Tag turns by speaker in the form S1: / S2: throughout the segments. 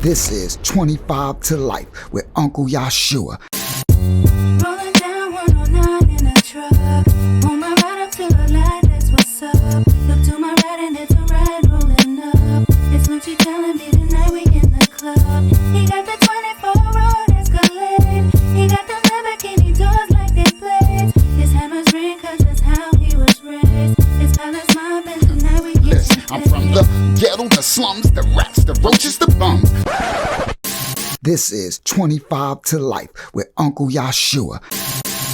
S1: This is 25 to Life with Uncle Yashua.
S2: Rolling down 109 in a truck. On my ride, I feel alive, that's what's up. Look to my right and it's a ride rolling up. It's Lucci telling me tonight we in the club. He got the 24 road Escalade. He got the Lamborghini doors like they blades. His hammers ring cause that's how he was raised. His palace mob and tonight we get
S1: Listen, I'm from the ghetto, the slums, the rats, the roaches, the bums. This is 25 to Life with Uncle Yashua.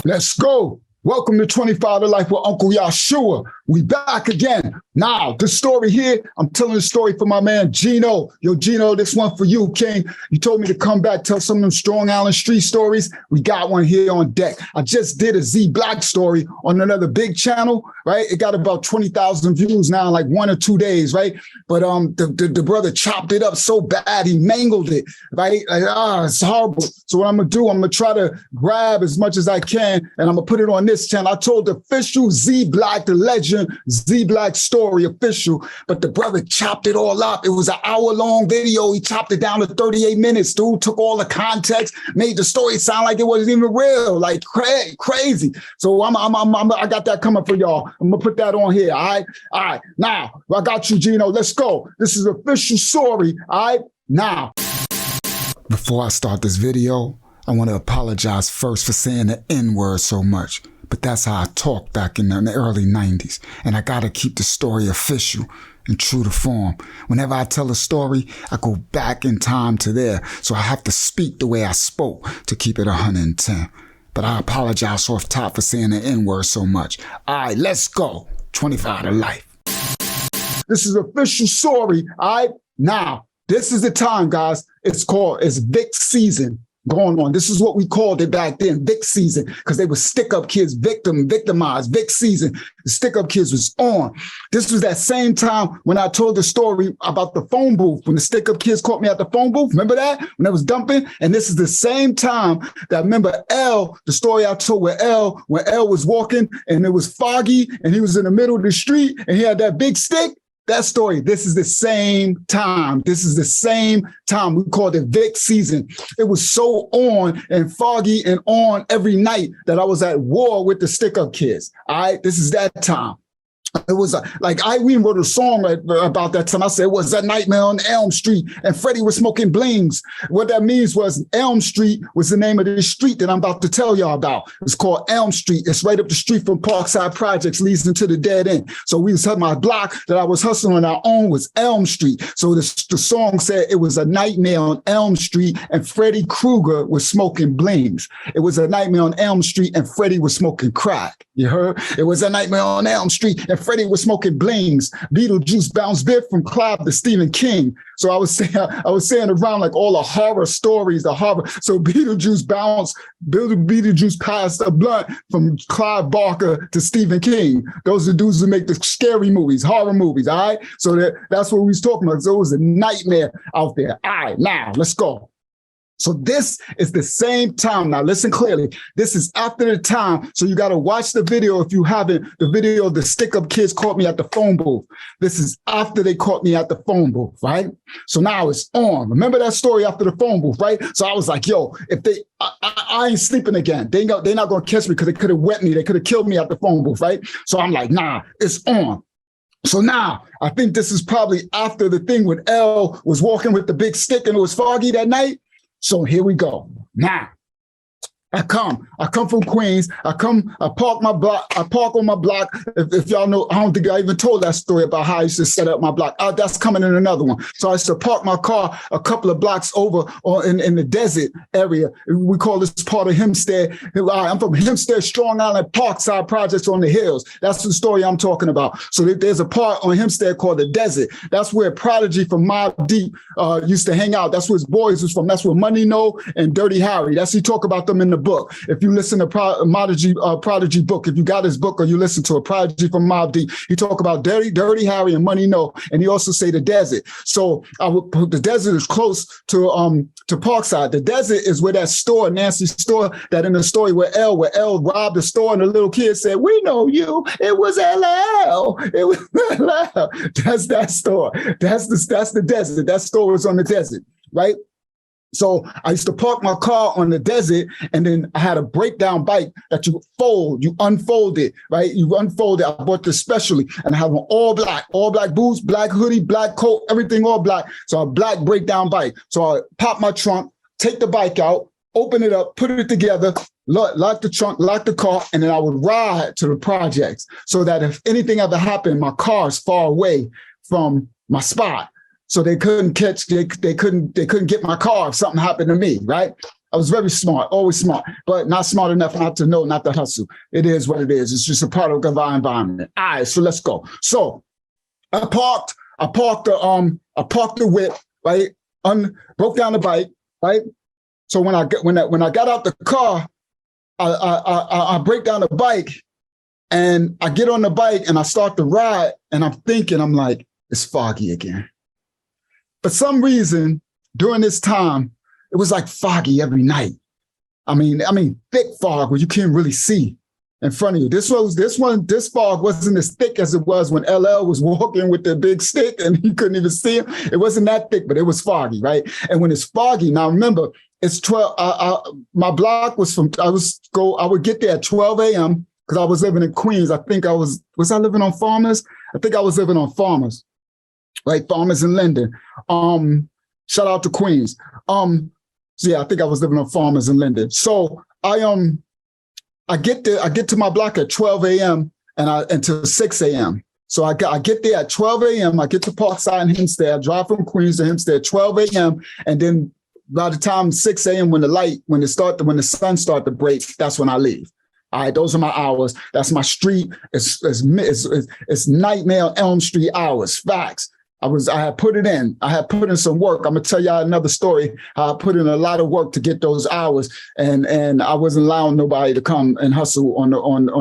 S1: Let's go. Welcome to 25 to Life with Uncle Yashua. We back again. Now, this story here, I'm telling the story for my man Gino. Yo, Gino, this one for you, King. You told me to come back, tell some of them Strong Island street stories. We got one here on deck. I just did a Z Black story on another big channel, right? It got about 20,000 views now in like 1 or 2 days, right? But the brother chopped it up so bad, he mangled it, right? Like, it's horrible. So what I'm gonna do, I'm gonna try to grab as much as I can, and I'm gonna put it on this channel. I told the official Z Black, the legend Z Black story official, but the brother chopped it all up. It was an hour-long video. He chopped it down to 38 minutes, dude. Took all the context, made the story sound like it wasn't even real, like crazy. So I got that coming for y'all. I'm gonna put that on here. All right. Now I got you, Gino. Let's go. This is official story. All right. Now, before I start this video, I want to apologize first for saying the N-word so much. But that's how I talked back in the early 90s. And I gotta keep the story official and true to form. Whenever I tell a story, I go back in time to there. So I have to speak the way I spoke to keep it 110. But I apologize off top for saying the N-word so much. All right, let's go. 25 to Life. This is official story. All right, now, this is the time, guys. It's Vic season going on. This is what we called it back then, Vic season, because they were stick-up kids, victimized, Vic season. The stick-up kids was on. This was that same time when I told the story about the phone booth, when the stick-up kids caught me at the phone booth. Remember that? When I was dumping? And this is the same time that, remember L, the story I told when L was walking and it was foggy and he was in the middle of the street and he had that big stick? That story, this is the same time. This is the same time. We called it Vic season. It was so on and foggy and on every night that I was at war with the stick-up kids. All right, this is that time. It was we even wrote a song about that time. I said it was a nightmare on Elm Street and Freddie was smoking blings. What that means was Elm Street was the name of the street that I'm about to tell y'all about. It's called Elm Street. It's right up the street from Parkside Projects, leads into the dead end. So my block that I was hustling on our own was Elm Street. So the song said it was a nightmare on Elm Street and Freddy Krueger was smoking blings. It was a nightmare on Elm Street and Freddie was smoking crack. You heard? It was a nightmare on Elm Street and Freddie was smoking blings. Beetlejuice bounced bit from Clive to Stephen King. So I was saying around like all the horror stories, the horror. So Beetlejuice passed a blunt from Clive Barker to Stephen King. Those are the dudes who make the scary movies, horror movies. All right. So that's what we was talking about. So it was a nightmare out there. All right, now let's go. So this is the same time. Now listen clearly. This is after the time. So you got to watch the video if you haven't. The video of the stick-up kids caught me at the phone booth. This is after they caught me at the phone booth, right? So now it's on. Remember that story after the phone booth, right? So I was like, yo, if I ain't sleeping again. They're not going to catch me because they could have wet me. They could have killed me at the phone booth, right? So I'm like, nah, it's on. So now I think this is probably after the thing when L was walking with the big stick and it was foggy that night. So here we go. Now, I come from Queens. I park on my block. If y'all know, I don't think I even told that story about how I used to set up my block. That's coming in another one. So I used to park my car a couple of blocks over in the desert area. We call this part of Hempstead. I'm from Hempstead, Strong Island, Parkside Projects on the hills. That's the story I'm talking about. So there's a part on Hempstead called the desert. That's where Prodigy from Mobb Deep used to hang out. That's where his boys was from. That's where Money No and Dirty Harry. He talk about them in the book. If you listen to Prodigy book, if you got his book or you listen to a Prodigy from Mobb Deep, he talk about Dirty Harry and Money No, and he also say the desert. So the desert is close to Parkside. The desert is where that store, Nancy's store, that in the story where L robbed the store and the little kid said, "We know you. It was LL. It was LL." That's that store. That's the desert. That store was on the desert. right? So I used to park my car on the desert, and then I had a breakdown bike that you unfold it, right? You unfold it. I bought this specially, and I have an all black boots, black hoodie, black coat, everything all black. So a black breakdown bike. So I pop my trunk, take the bike out, open it up, put it together, lock the trunk, lock the car, and then I would ride to the projects so that if anything ever happened, my car's far away from my spot. So they couldn't they couldn't get my car if something happened to me, right? I was very smart, always smart, but not smart enough not to know not to hustle. It is what it is. It's just a product of our environment. All right, so let's go. So I parked the whip, right? Broke down the bike, right? So when I got out the car, I break down the bike, and I get on the bike and I start to ride, and I'm like, it's foggy again. For some reason, during this time, it was like foggy every night. I mean, thick fog where you can't really see in front of you. This fog wasn't as thick as it was when LL was walking with the big stick and he couldn't even see him. It wasn't that thick, but it was foggy, right? And when it's foggy, now remember, it's 12. My block was I would get there at 12 a.m. because I was living in Queens. I think was I living on Farmers? I think I was living on Farmers. Right, Farmers in Linden. Shout out to Queens. So yeah, I think I was living on Farmers in Linden. So I get to my block at 12 a.m. until 6 a.m. So I get there at 12 a.m. I get to Parkside and Hempstead. I drive from Queens to Hempstead at 12 a.m. And then by the time 6 a.m. when the sun start to break, that's when I leave. All right, those are my hours. That's my street. It's Nightmare on Elm Street hours. Facts. I had put it in. I had put in some work. I'm gonna tell y'all another story. I put in a lot of work to get those hours, and I wasn't allowing nobody to come and hustle on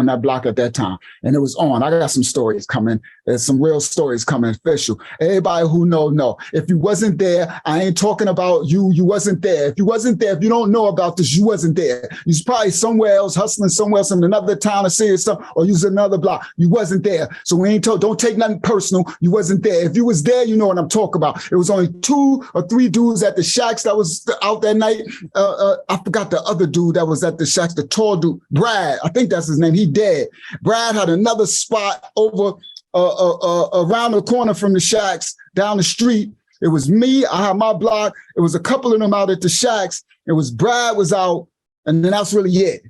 S1: that block at that time. And it was on. I got some stories coming. There's some real stories coming official. Everybody who know. If you wasn't there, I ain't talking about you. You wasn't there. If you wasn't there, if you don't know about this, you wasn't there. You was probably somewhere else, hustling somewhere else in another town or city or something, or using another block. You wasn't there. So we ain't don't take nothing personal. You wasn't there. If you was there, you know what I'm talking about. It was only 2 or 3 dudes at the shacks that was out that night. I forgot the other dude that was at the shacks, the tall dude, Brad. I think that's his name. He dead. Brad had another spot over around the corner from the shacks down the street. It was me. I had my block. It was a couple of them out at the shacks. It was Brad was out, and then that's really it.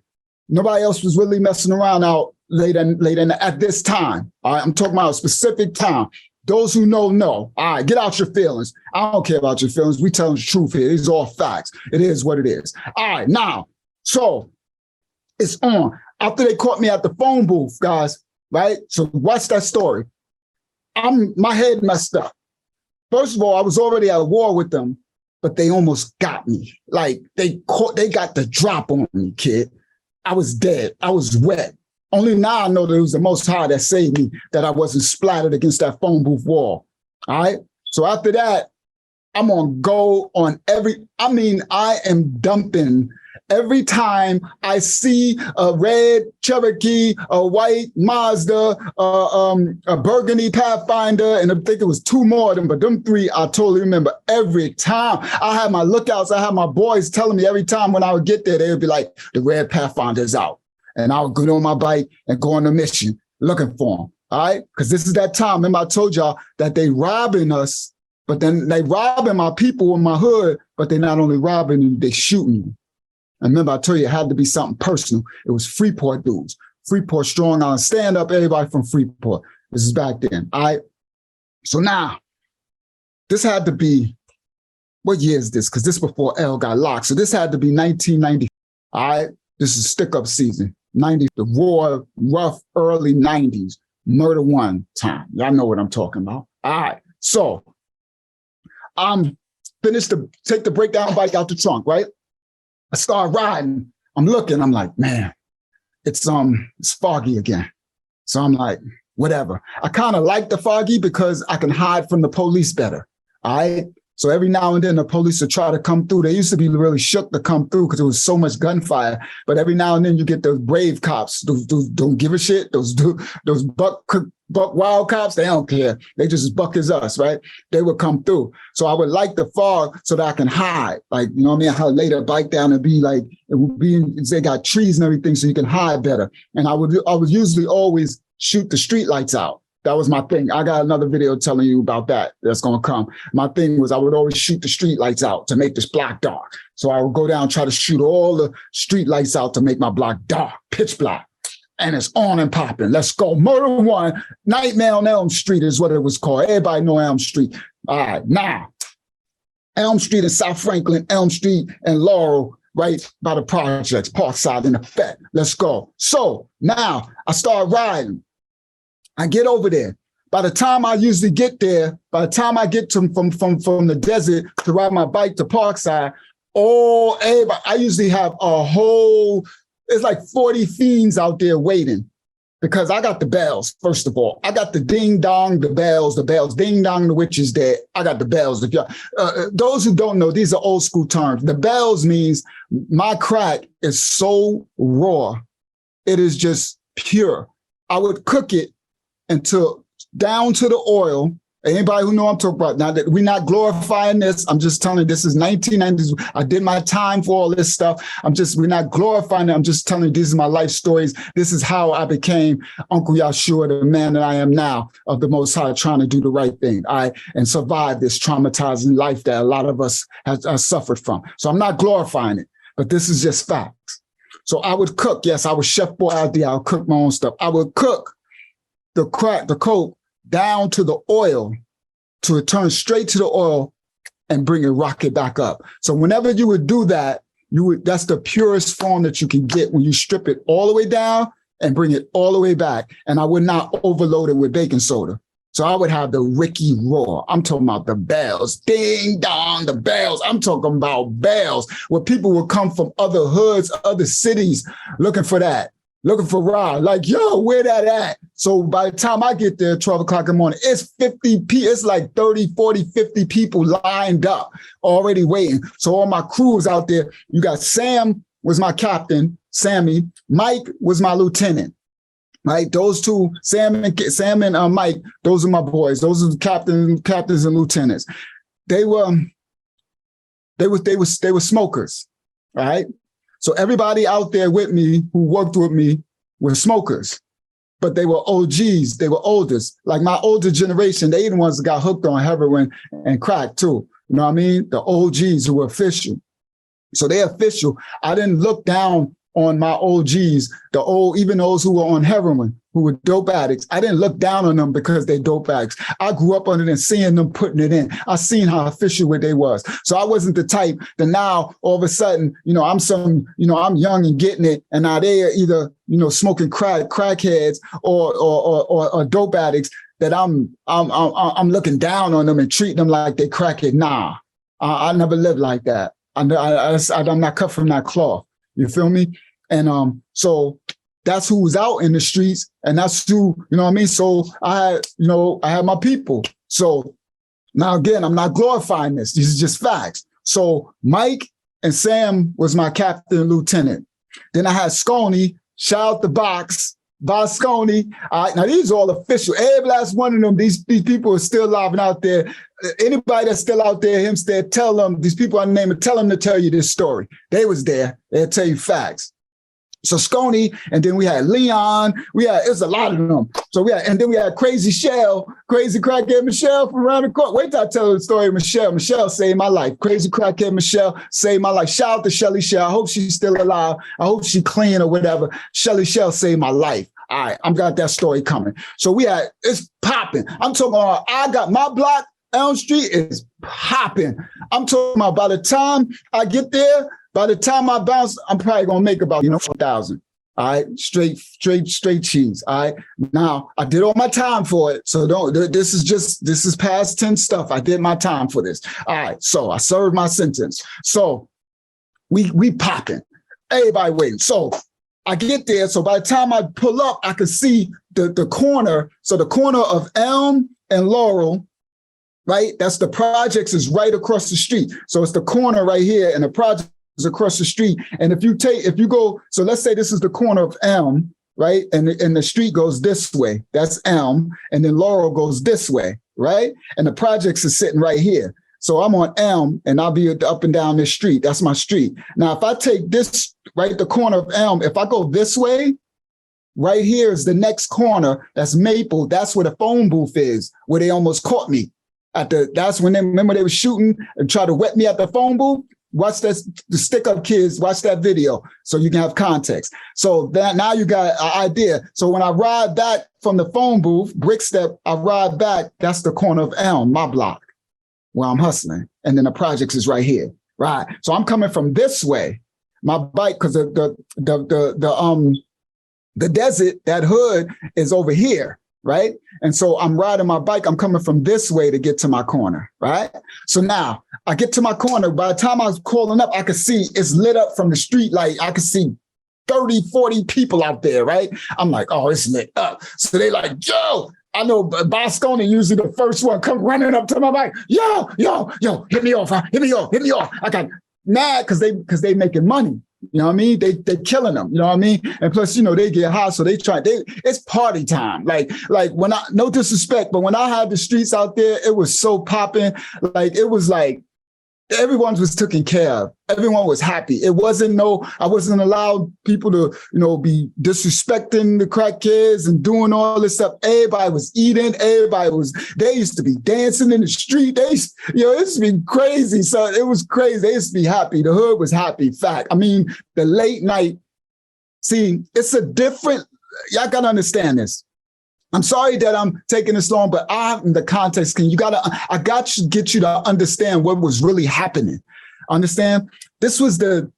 S1: Nobody else was really messing around out late in at this time. All right, I'm talking about a specific time. Those who know. All right, get out your feelings. I don't care about your feelings. We telling the truth here. These are all facts. It is what it is. All right, now, so it's on. After they caught me at the phone booth, guys, right? So watch that story. My head messed up. First of all, I was already at war with them, but they almost got me. Like they got the drop on me, kid. I was dead. I was wet. Only now I know that it was the Most High that saved me, that I wasn't splattered against that phone booth wall. All right. So after that, I'm on go on I am dumping. Every time I see a red Cherokee, a white Mazda, a burgundy Pathfinder, and I think it was 2 more of them, but them 3, I totally remember every time. I had my lookouts. I had my boys telling me every time when I would get there, they would be like, the red Pathfinder's out. And I would get on my bike and go on a mission looking for them. All right. Because this is that time. Remember, I told y'all that they robbing us, but then they robbing my people in my hood, but they're not only robbing you, they shooting you. And remember, I told you it had to be something personal. It was Freeport dudes. Freeport Strong Island. Stand up, everybody from Freeport. This is back then. All right. So now, this had to be, what year is this? Because this before L got locked. So this had to be 1990. All right. This is stick-up season. 90, the raw, rough, early 90s, Murder One time. Y'all know what I'm talking about. All right. So I'm finished to take the breakdown bike out the trunk, right? I start riding. I'm looking. I'm like, man, it's foggy again. So I'm like, whatever. I kind of like the foggy because I can hide from the police better. All right. So every now and then the police would try to come through. They used to be really shook to come through because there was so much gunfire. But every now and then you get those brave cops. Those don't give a shit. Those buck wild cops, they don't care. They just as buck as us, right? They would come through. So I would light the fog so that I can hide. Like, you know what I mean? How lay the bike down and be like, it would be, they got trees and everything so you can hide better. And I would usually always shoot the street lights out. That was my thing. I got another video telling you about that. That's going to come. My thing was I would always shoot the street lights out to make this block dark. So I would go down and try to shoot all the street lights out to make my block dark, pitch black. And it's on and popping. Let's go. Murder One, Nightmare on Elm Street is what it was called. Everybody know Elm Street. All right, now, Elm Street in South Franklin, Elm Street and Laurel, right by the projects, Parkside in effect. Let's go. So now I start riding. I get over there. By the time I usually get there, by the time I get from the desert to ride my bike to Parkside, everybody, I usually have a whole, it's like 40 fiends out there waiting because I got the bells, first of all. I got the ding dong, the bells, ding dong, the witch is dead. I got the bells. If y'all, those who don't know, these are old school terms. The bells means my crack is so raw. It is just pure. I would cook it until down to the oil. Anybody who know I'm talking about now, that we're not glorifying this. I'm just telling you, this is 1990s. I did my time for all this stuff. We're not glorifying it. I'm just telling you, these are my life stories. This is how I became Uncle Yahshua, the man that I am now, of the Most High, trying to do the right thing, and survive this traumatizing life that a lot of us have suffered from. So I'm not glorifying it, but this is just facts. So I would cook. Yes, I was Chef Boyardee. I would cook my own stuff. I would cook the crack, the coke, down to the oil, to turn straight to the oil and bring it, rock it back up. So whenever you would do that, that's the purest form that you can get when you strip it all the way down and bring it all the way back. And I would not overload it with baking soda. So I would have the Ricky Raw. I'm talking about the bells, ding dong, the bells. I'm talking about bells where people would come from other hoods, other cities looking for that. Looking for Rod, like, yo, where that at? So by the time I get there, 12 o'clock in the morning, it's it's like 30, 40, 50 people lined up, already waiting. So all my crews out there, you got Sam was my captain, Sammy. Mike was my lieutenant, right? Those two, Sam and Mike, those are my boys. Those are the captains and lieutenants. They were smokers, right? So everybody out there with me who worked with me were smokers, but they were OGs. They were oldest. Like my older generation, they the ones that got hooked on heroin and crack too. You know what I mean? The OGs who were official. So they're official. I didn't look down on my OGs, even those who were on heroin, who were dope addicts. I didn't look down on them because they're dope addicts. I grew up under them, seeing them putting it in. I seen how official they was. So I wasn't the type that now all of a sudden, I'm young and getting it, and now they are either, smoking crackheads or dope addicts, that I'm looking down on them and treating them like they crackhead. Nah, I never lived like that. I'm not cut from that cloth. You feel me? And so that's who was out in the streets, and that's who, you know what I mean? So I had my people. So now again, I'm not glorifying this. These are just facts. So Mike and Sam was my captain and lieutenant. Then I had Sconey, shout out the box, Bosconi. Now these are all official. Every last one of them, these people are still alive and out there. Anybody that's still out there, Hempstead, tell them, these people I name it, tell them to tell you this story. They was there. They'll tell you facts. So Sconey, and then we had Leon. It was a lot of them. And then we had Crazy Crackhead Michelle from around the corner. Wait till I tell the story of Michelle. Michelle saved my life. Crazy Crackhead Michelle saved my life. Shout out to Shelly Shell. I hope she's still alive. I hope she's clean or whatever. Shelly Shell saved my life. All right, I've got that story coming. So it's popping. I'm talking about, I got my block, Elm Street is popping. I'm talking about by the time I get there, by the time I bounce, I'm probably gonna make about 4,000. All right, straight cheese. All right. Now I did all my time for it. So this is past tense stuff. I did my time for this. All right. So I served my sentence. So we popping. Everybody waiting. So I get there. So by the time I pull up, I can see the corner. So the corner of Elm and Laurel, right? That's the projects is right across the street. So it's the corner right here and the project is across the street. And if you go, so let's say this is the corner of Elm, right? And the street goes this way. That's Elm. And then Laurel goes this way, right? And the projects is sitting right here. So I'm on Elm and I'll be up and down this street. That's my street. Now, if I take this, right, the corner of Elm, if I go this way, right here is the next corner. That's Maple. That's where the phone booth is, where they almost caught me. That's when remember they were shooting and try to wet me at the phone booth. Watch that, the stick up kids, watch that video so you can have context. So that now you got an idea. So when I ride back from the phone booth, brick step, I ride back, that's the corner of Elm, my block, where I'm hustling. And then the projects is right here, right? So I'm coming from this way, my bike, because the desert, that hood is over here, right? And so I'm riding my bike. I'm coming from this way to get to my corner, right? So now I get to my corner. By the time I was calling up, I could see it's lit up from the street. Like I could see 30, 40 people out there, right? I'm like, oh, it's lit up. So they like, yo, I know Bosconi usually the first one come running up to my bike. Yo, hit me off, hit me off. I got mad because they making money. You know what I mean? They killing them. You know what I mean? And plus, they get hot, so it's party time. Like when no disrespect, but when I had the streets out there, it was so popping. Like it was like everyone was taken care of. Everyone was happy. I wasn't allowed people to, be disrespecting the crack kids and doing all this stuff. Everybody was eating. They used to be dancing in the street. It used to be crazy. So it was crazy. They used to be happy. The hood was happy. Fact. I mean, the late night, see, it's a different, y'all got to understand this. I'm sorry that I'm taking this long, but the context, I got to get you to understand what was really happening. Understand? This was the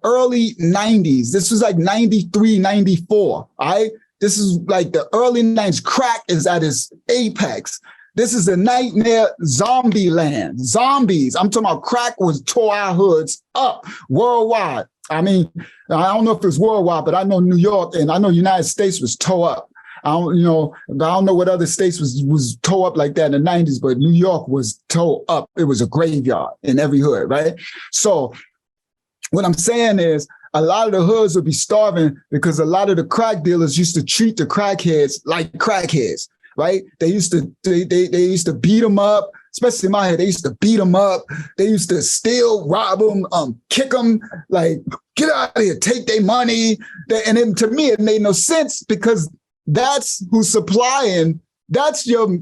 S1: early 90s. This was like 93, 94, all right? This is like the early 90s. Crack is at its apex. This is the nightmare zombie land. Zombies. I'm talking about crack tore our hoods up worldwide. I mean, I don't know if it was worldwide, but I know New York and I know United States was tore up. I don't know what other states was tore up like that in the 90s, but New York was tore up. It was a graveyard in every hood, right? So what I'm saying is a lot of the hoods would be starving because a lot of the crack dealers used to treat the crackheads like crackheads, right? They used to beat them up, especially in my head. They used to beat them up. They used to steal, rob them, kick them, like, get out of here, take their money. And then to me, it made no sense because that's who's supplying. That's your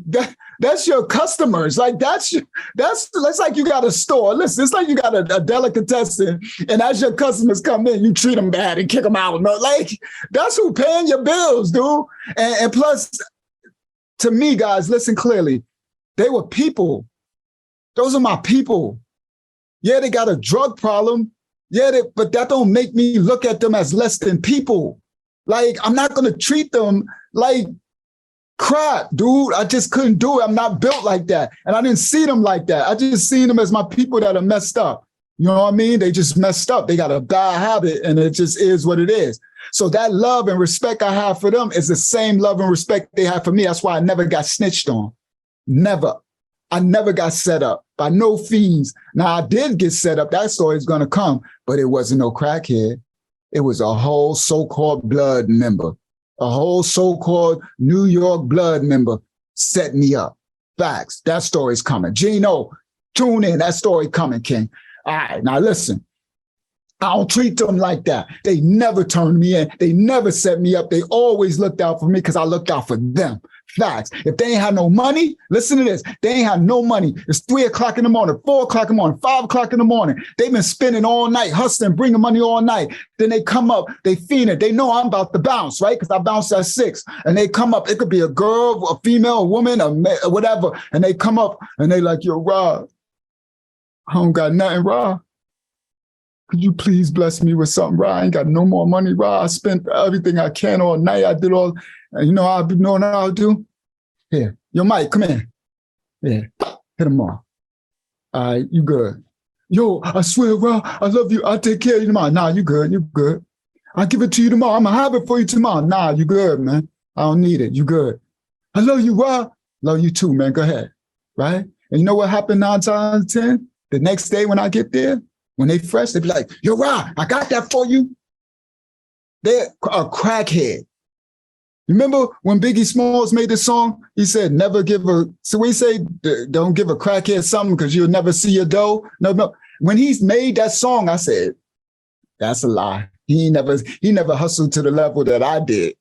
S1: customers. Like that's like you got a store. Listen, it's like you got a delicatessen, and as your customers come in, you treat them bad and kick them out. No, like that's who paying your bills, dude. And plus, to me, guys, listen clearly. They were people. Those are my people. Yeah, they got a drug problem. Yeah, but that don't make me look at them as less than people. Like, I'm not going to treat them like crap, dude. I just couldn't do it. I'm not built like that. And I didn't see them like that. I just seen them as my people that are messed up. You know what I mean? They just messed up. They got a bad habit and it just is what it is. So that love and respect I have for them is the same love and respect they have for me. That's why I never got snitched on. Never. I never got set up by no fiends. Now, I did get set up. That story is going to come, but it wasn't no crackhead. It was a whole so-called blood member, a whole so-called New York blood member set me up. Facts. That story's coming. Gino, tune in. That story coming, King. All right, now listen. I don't treat them like that. They never turned me in. They never set me up. They always looked out for me because I looked out for them. Facts. If they ain't had no money, listen to this. They ain't had no money. It's 3 o'clock in the morning, 4 o'clock in the morning, 5 o'clock in the morning. They've been spending all night, hustling, bringing money all night. Then they come up, they fiend it. They know I'm about to bounce, right? Because I bounce at 6. And they come up. It could be a girl, a female, a woman, or whatever. And they come up and they like, yo, Rob, I don't got nothing, Rob. Could you please bless me with something, Rob? I ain't got no more money, Rob. I spent everything I can all night. I did all, you know how I've been knowing how to do? Here, yo, Mike, come in. Yeah, hit him off. All right, you good. Yo, I swear, Rob, I love you. I'll take care of you tomorrow. Nah, you good, you good. I'll give it to you tomorrow. I'm gonna have it for you tomorrow. Nah, you good, man. I don't need it. You good. I love you, Rob. Love you too, man. Go ahead, right? And you know what happened 9 times out of 10? The next day when I get there, when they fresh, they be like, yo, Rob, I got that for you. They're a crackhead. Remember when Biggie Smalls made this song? He said, never give a, so we say, don't give a crackhead something because you'll never see your dough. No. When he's made that song, I said, that's a lie. He never hustled to the level that I did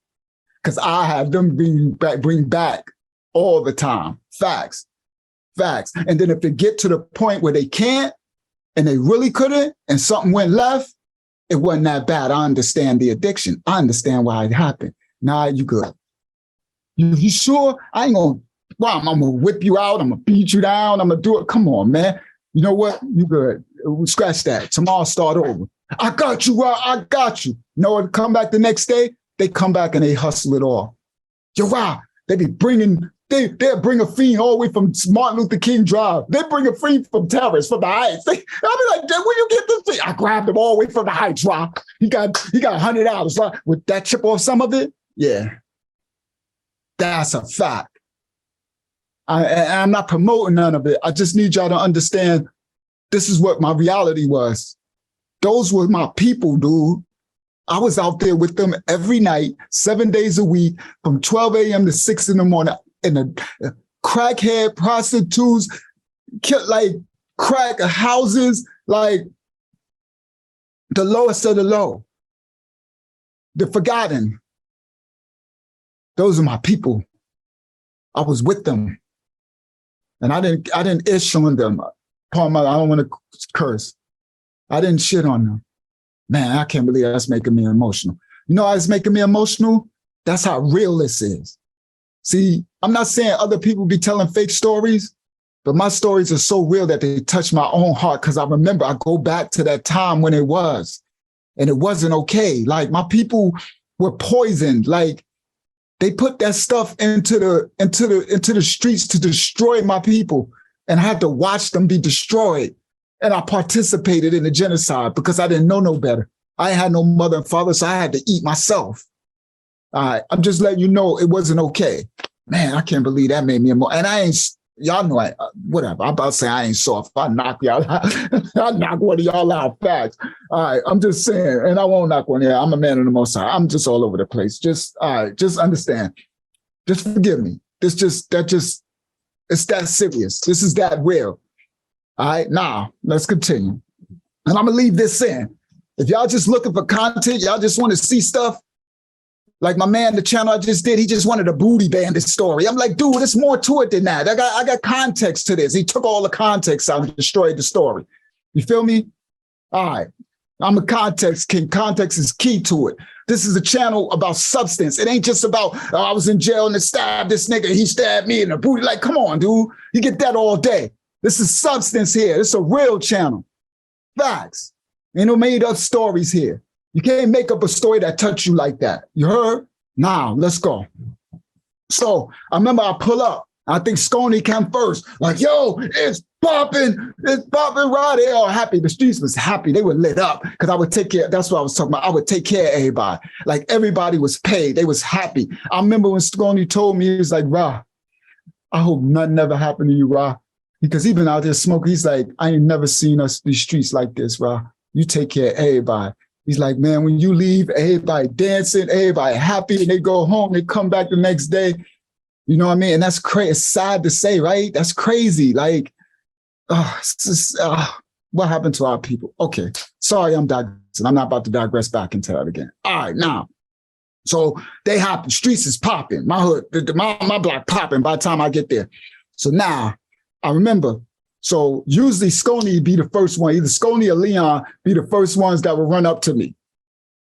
S1: because I have them bring back all the time. Facts. And then if they get to the point where they can't and they really couldn't and something went left, it wasn't that bad. I understand the addiction. I understand why it happened. Nah, you good. You sure? I ain't gonna, well, I'm gonna whip you out. I'm gonna beat you down. I'm gonna do it. Come on, man. You know what? You good. Scratch that. Tomorrow start over. I got you, Rob. I got you. You know what? Come back the next day. They come back and they hustle it all. Yo, Rob, they be bringing, they'll bring a fiend all the way from Martin Luther King Drive. They bring a fiend from Terrace, from the Heights. I'll be like, where you get this thing? I grabbed him all the way from the Heights, Rob. He got $100, right? With that chip off some of it? Yeah, that's a fact. I'm not promoting none of it. I just need y'all to understand this is what my reality was. Those were my people, dude. I was out there with them every night, 7 days a week, from 12 a.m. to 6 in the morning, in the crackhead prostitutes, like crack houses, like the lowest of the low, the forgotten. Those are my people. I was with them. And I didn't ish on them. Paul, I don't want to curse. I didn't shit on them. Man, I can't believe that's making me emotional. You know how it's making me emotional? That's how real this is. See, I'm not saying other people be telling fake stories, but my stories are so real that they touch my own heart because I remember I go back to that time when it was, and it wasn't okay. Like my people were poisoned. Like they put that stuff into the streets to destroy my people, and I had to watch them be destroyed. And I participated in the genocide because I didn't know no better. I had no mother and father, so I had to eat myself. All right, I'm just letting you know it wasn't okay. Man, I can't believe that made me emotional. And I ain't, y'all know, whatever. I'm about to say I ain't soft. I knock y'all out. I knock one of y'all out facts. All right, I'm just saying, and I won't knock one out. I'm a man of the Most High. I'm just all over the place. Just, all right, just understand. Just forgive me. It's that serious. This is that real. All right, now let's continue. And I'm gonna leave this in. If y'all just looking for content, y'all just want to see stuff, like my man, the channel I just did, he just wanted a booty bandit story. I'm like, dude, there's more to it than that. I got context to this. He took all the context out and destroyed the story. You feel me? All right, I'm a context king. Context is key to it. This is a channel about substance. It ain't just about, oh, I was in jail and they stabbed this nigga, he stabbed me in the booty. Like, come on, dude. You get that all day. This is substance here. It's a real channel. Facts. Ain't no made up stories here. You can't make up a story that touch you like that. You heard? Now, let's go. So I remember I pull up. I think Sconey came first. Like, yo, it's popping. It's popping, right? They all happy. The streets was happy. They were lit up because I would take care. That's what I was talking about. I would take care of everybody. Like everybody was paid. They was happy. I remember when Sconey told me, he was like, Ra, I hope nothing ever happened to you, Ra. Because he been out there smoking. He's like, I ain't never seen us these streets like this, Ra. You take care of everybody. He's like, man, when you leave, everybody dancing, everybody happy, and they go home, they come back the next day. You know what I mean? And that's crazy. It's sad to say, right? That's crazy. Like, what happened to our people? Okay, sorry, I'm digressing. I'm not about to digress back into that again. All right, now, so they happen. Streets is popping. My hood, my block popping by the time I get there. So now, I remember, so usually Sconey be the first one, either Sconey or Leon be the first ones that will run up to me,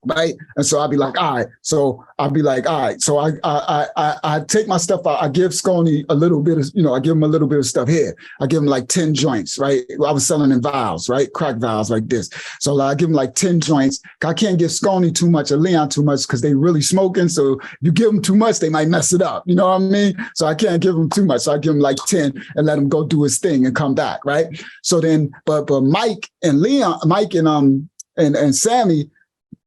S1: right? And so I'd be like, all right. So I'd be like, all right. So I take my stuff out. I give Sconey a little bit of, I give him a little bit of stuff here. I give him like 10 joints, right? I was selling in vials, right? Crack vials like this. So I give him like 10 joints. I can't give Sconey too much or Leon too much because they really smoking. So if you give them too much, they might mess it up. You know what I mean? So I can't give them too much. So I give him like 10 and let him go do his thing and come back, right? So then, but Mike and Leon, Mike and Sammy,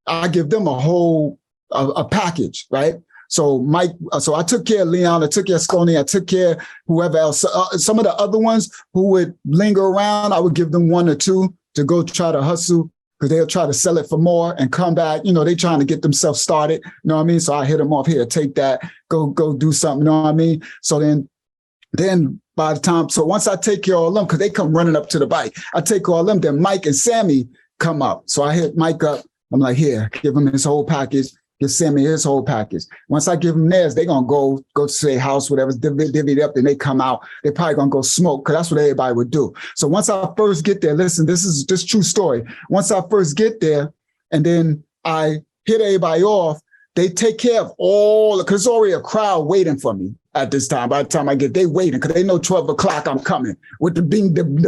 S1: I give them a whole a package, right? So Mike, so I took care of Leon, I took care of Sconey, I took care of whoever else. Some of the other ones who would linger around, I would give them 1 or 2 to go try to hustle, because they'll try to sell it for more and come back. You know, they trying to get themselves started. You know what I mean? So I hit them off, here, take that, go do something. You know what I mean? So then by the time, so once I take care of all them, because they come running up to the bike, I take care of all them, then Mike and Sammy come up. So I hit Mike up. I'm like, here, give him his whole package. Give Sammy his whole package. Once I give them theirs, they gonna go to their house, whatever's divvied up, then they come out. They probably gonna go smoke, because that's what everybody would do. So once I first get there, listen, this is just true story. Once I first get there, and then I hit everybody off, they take care of all, because there's already a crowd waiting for me at this time. By the time I get, they waiting, because they know 12 o'clock I'm coming with the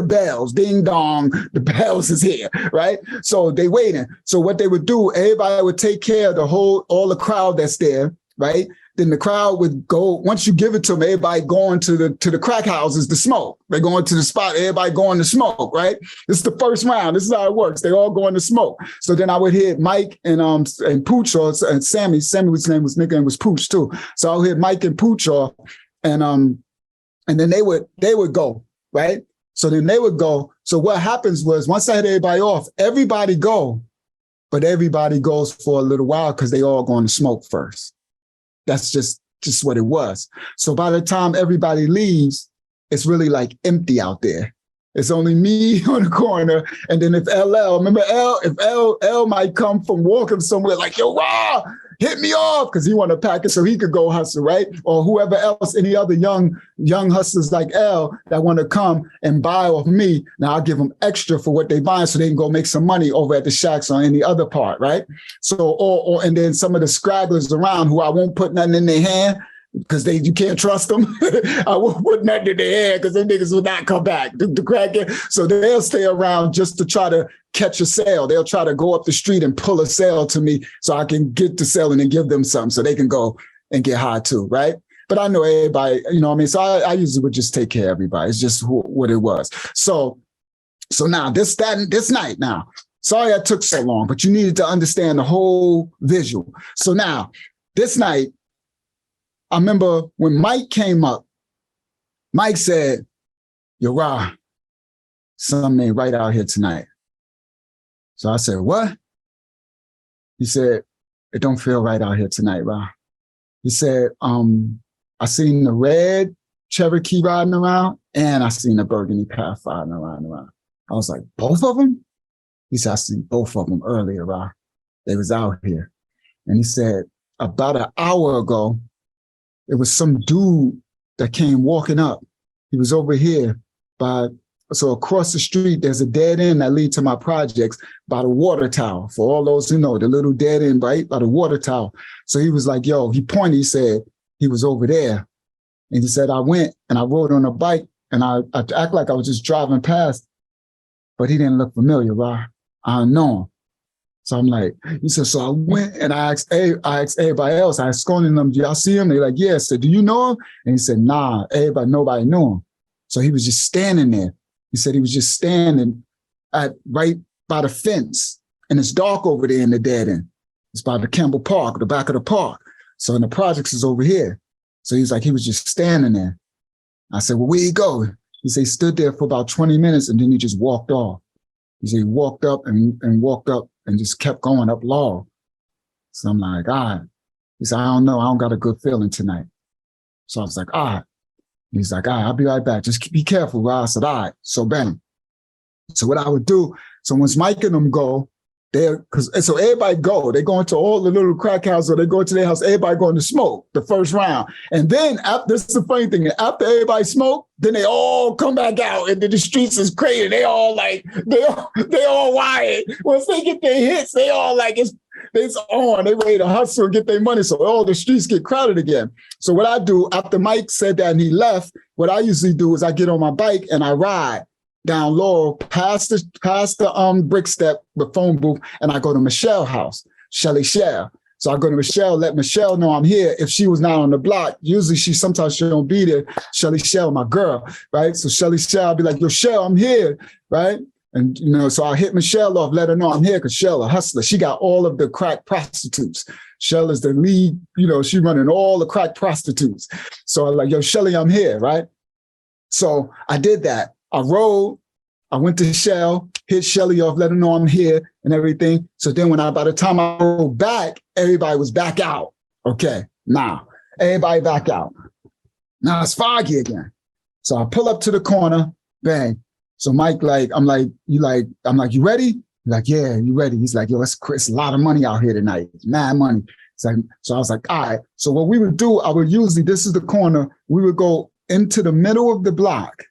S1: bells, ding dong, the bells is here, right? So they waiting. So what they would do, everybody would take care of all the crowd that's there, right? Then the crowd would go, once you give it to them, everybody going to the crack houses to smoke. They're going to the spot, everybody going to smoke, right? This is the first round. This is how it works. They all going to smoke. So then I would hit Mike and Pooch off, and Sammy, whose name was Pooch too. So I'll hit Mike and Pooch off, and then they would go, right? So then they would go. So what happens was, once I hit everybody off, everybody go, but everybody goes for a little while, because they all going to smoke first. That's just what it was. So by the time everybody leaves, it's really like empty out there. It's only me on the corner. And then if L might come from walking somewhere like, yo, Raw, hit me off, because he want to pack it so he could go hustle, right? Or whoever else, any other young hustlers like L that want to come and buy off me. Now I'll give them extra for what they buying, so they can go make some money over at the shacks on any other part, right? So, and then some of the scragglers around who I won't put nothing in their hand, because you can't trust them. I won't put nothing in their hand, because them niggas will not come back. The crackhead. So they'll stay around just to try to catch a sale. They'll try to go up the street and pull a sale to me, so I can get the sale and then give them something, so they can go and get high too, right? But I know everybody, you know what I mean? So I usually would just take care of everybody. It's just what it was. So now this night now, sorry I took so long, but you needed to understand the whole visual. So now this night, I remember when Mike came up, Mike said, yo, Ra, something ain't right out here tonight. So I said, what? He said, it don't feel right out here tonight, Ra. He said, I seen the red Cherokee riding around, and I seen the burgundy Pathfinder riding around. I was like, both of them? He said, I seen both of them earlier, Ra. They was out here. And he said, about an hour ago, it was some dude that came walking up. He was over here so across the street, there's a dead end that leads to my projects by the water tower. For all those who know, the little dead end, right, by the water tower. So he was like, yo, he pointed, he said, he was over there. And he said, I went and I rode on a bike, and I act like I was just driving past, but he didn't look familiar, right? I don't know him. So I'm like, he said, so I went and I asked everybody else, I asked Sconey and them, do y'all see him? They're like, yeah. I said, do you know him? And he said, nah, nobody knew him. So he was just standing there. He said he was just standing right by the fence, and it's dark over there in the dead end. It's by the Campbell Park, the back of the park. So, and the projects is over here. So he's like, he was just standing there. I said, well, where you go? He said he stood there for about 20 minutes, and then he just walked off. He said he walked up and walked up and just kept going up Law. So I'm like, all right. He said, I don't know. I don't got a good feeling tonight. So I was like, all right. He's like, all right, I'll be right back. Just be careful, Rob. I said, all right. So bam. So what I would do, so once Mike and them go, so everybody go. They go into all the little crack houses, or they go to their house, everybody going to smoke the first round. And then, this is the funny thing, after everybody smoke, then they all come back out, and then the streets is crazy. They all like, they all wired. Once they get their hits, they all like, it's on. They ready to hustle and get their money. So all the streets get crowded again. So what I do, after Mike said that and he left, what I usually do is I get on my bike and I ride down Laurel past the brick step, the phone booth, and I go to Michelle's house, Shelly Shell. So I go to Michelle, let Michelle know I'm here. If she was not on the block, usually sometimes she don't be there. Shelly Shell, my girl, right? So Shelly Shell, I'll be like, yo, Shell, I'm here, right? And, you know, so I hit Michelle off, let her know I'm here, because Shell, a hustler, she got all of the crack prostitutes. Shell is the lead, you know, she running all the crack prostitutes. So I'm like, yo, Shelly, I'm here, right? So I did that. I rode, I went to Shell, hit Shelly off, let her know I'm here and everything. So then by the time I rode back, everybody was back out. Okay, now, everybody back out. Now it's foggy again. So I pull up to the corner, bang. So Mike, I'm like, you ready? He's like, yeah, you ready? He's like, yo, it's a lot of money out here tonight. It's mad money. It's like, so I was like, all right. So what we would do, this is the corner, we would go into the middle of the block.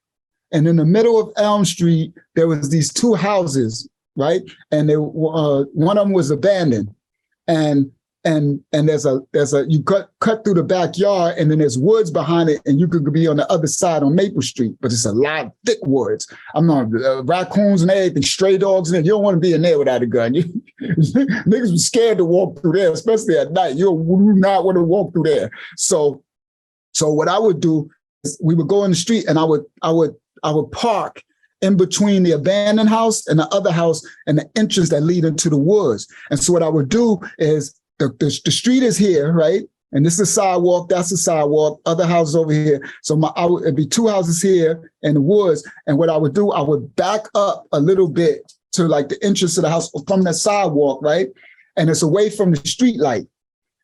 S1: And in the middle of Elm Street, there was these two houses, right? And one of them was abandoned. And there's you cut through the backyard, and then there's woods behind it, and you could be on the other side on Maple Street, but it's a lot of thick woods. I'm not raccoons and everything, stray dogs in there. You don't want to be in there without a gun. Niggas were scared to walk through there, especially at night. You do not want to walk through there. So what I would do is we would go in the street, and I would park in between the abandoned house and the other house and the entrance that lead into the woods. And so what I would do is the street is here, right? And this is a sidewalk, that's a sidewalk, other houses over here. So it'd be two houses here in the woods. And what I would do, I would back up a little bit to like the entrance of the house from the sidewalk, right? And it's away from the street light.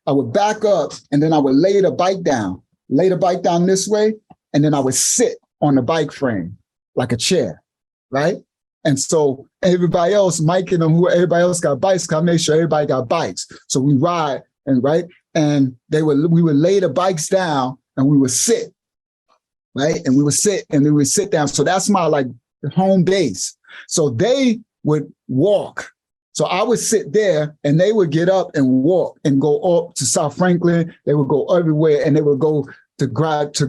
S1: I would back up, and then I would lay the bike down this way. And then I would sit on the bike frame like a chair, right? And so everybody else, Mike and them, everybody else got bikes. I made sure everybody got bikes. So we ride, and right, and we would lay the bikes down, and we would sit, right, and we would sit, and then we would sit down. So that's my like home base. So they would walk. So I would sit there, and they would get up and walk and go up to South Franklin. They would go everywhere, and they would go to grab to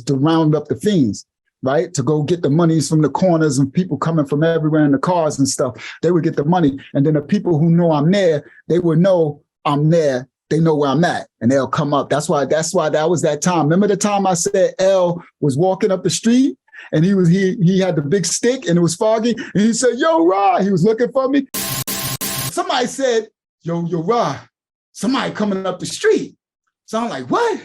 S1: round up the fiends. Right? To go get the monies from the corners and people coming from everywhere in the cars and stuff. They would get the money. And then the people who know I'm there, they would know I'm there. They know where I'm at, and they'll come up. That's why that was that time. Remember the time I said L was walking up the street, and he had the big stick, and it was foggy, and he said, yo, Ra, he was looking for me. Somebody said, yo, Ra, somebody coming up the street. So I'm like, what?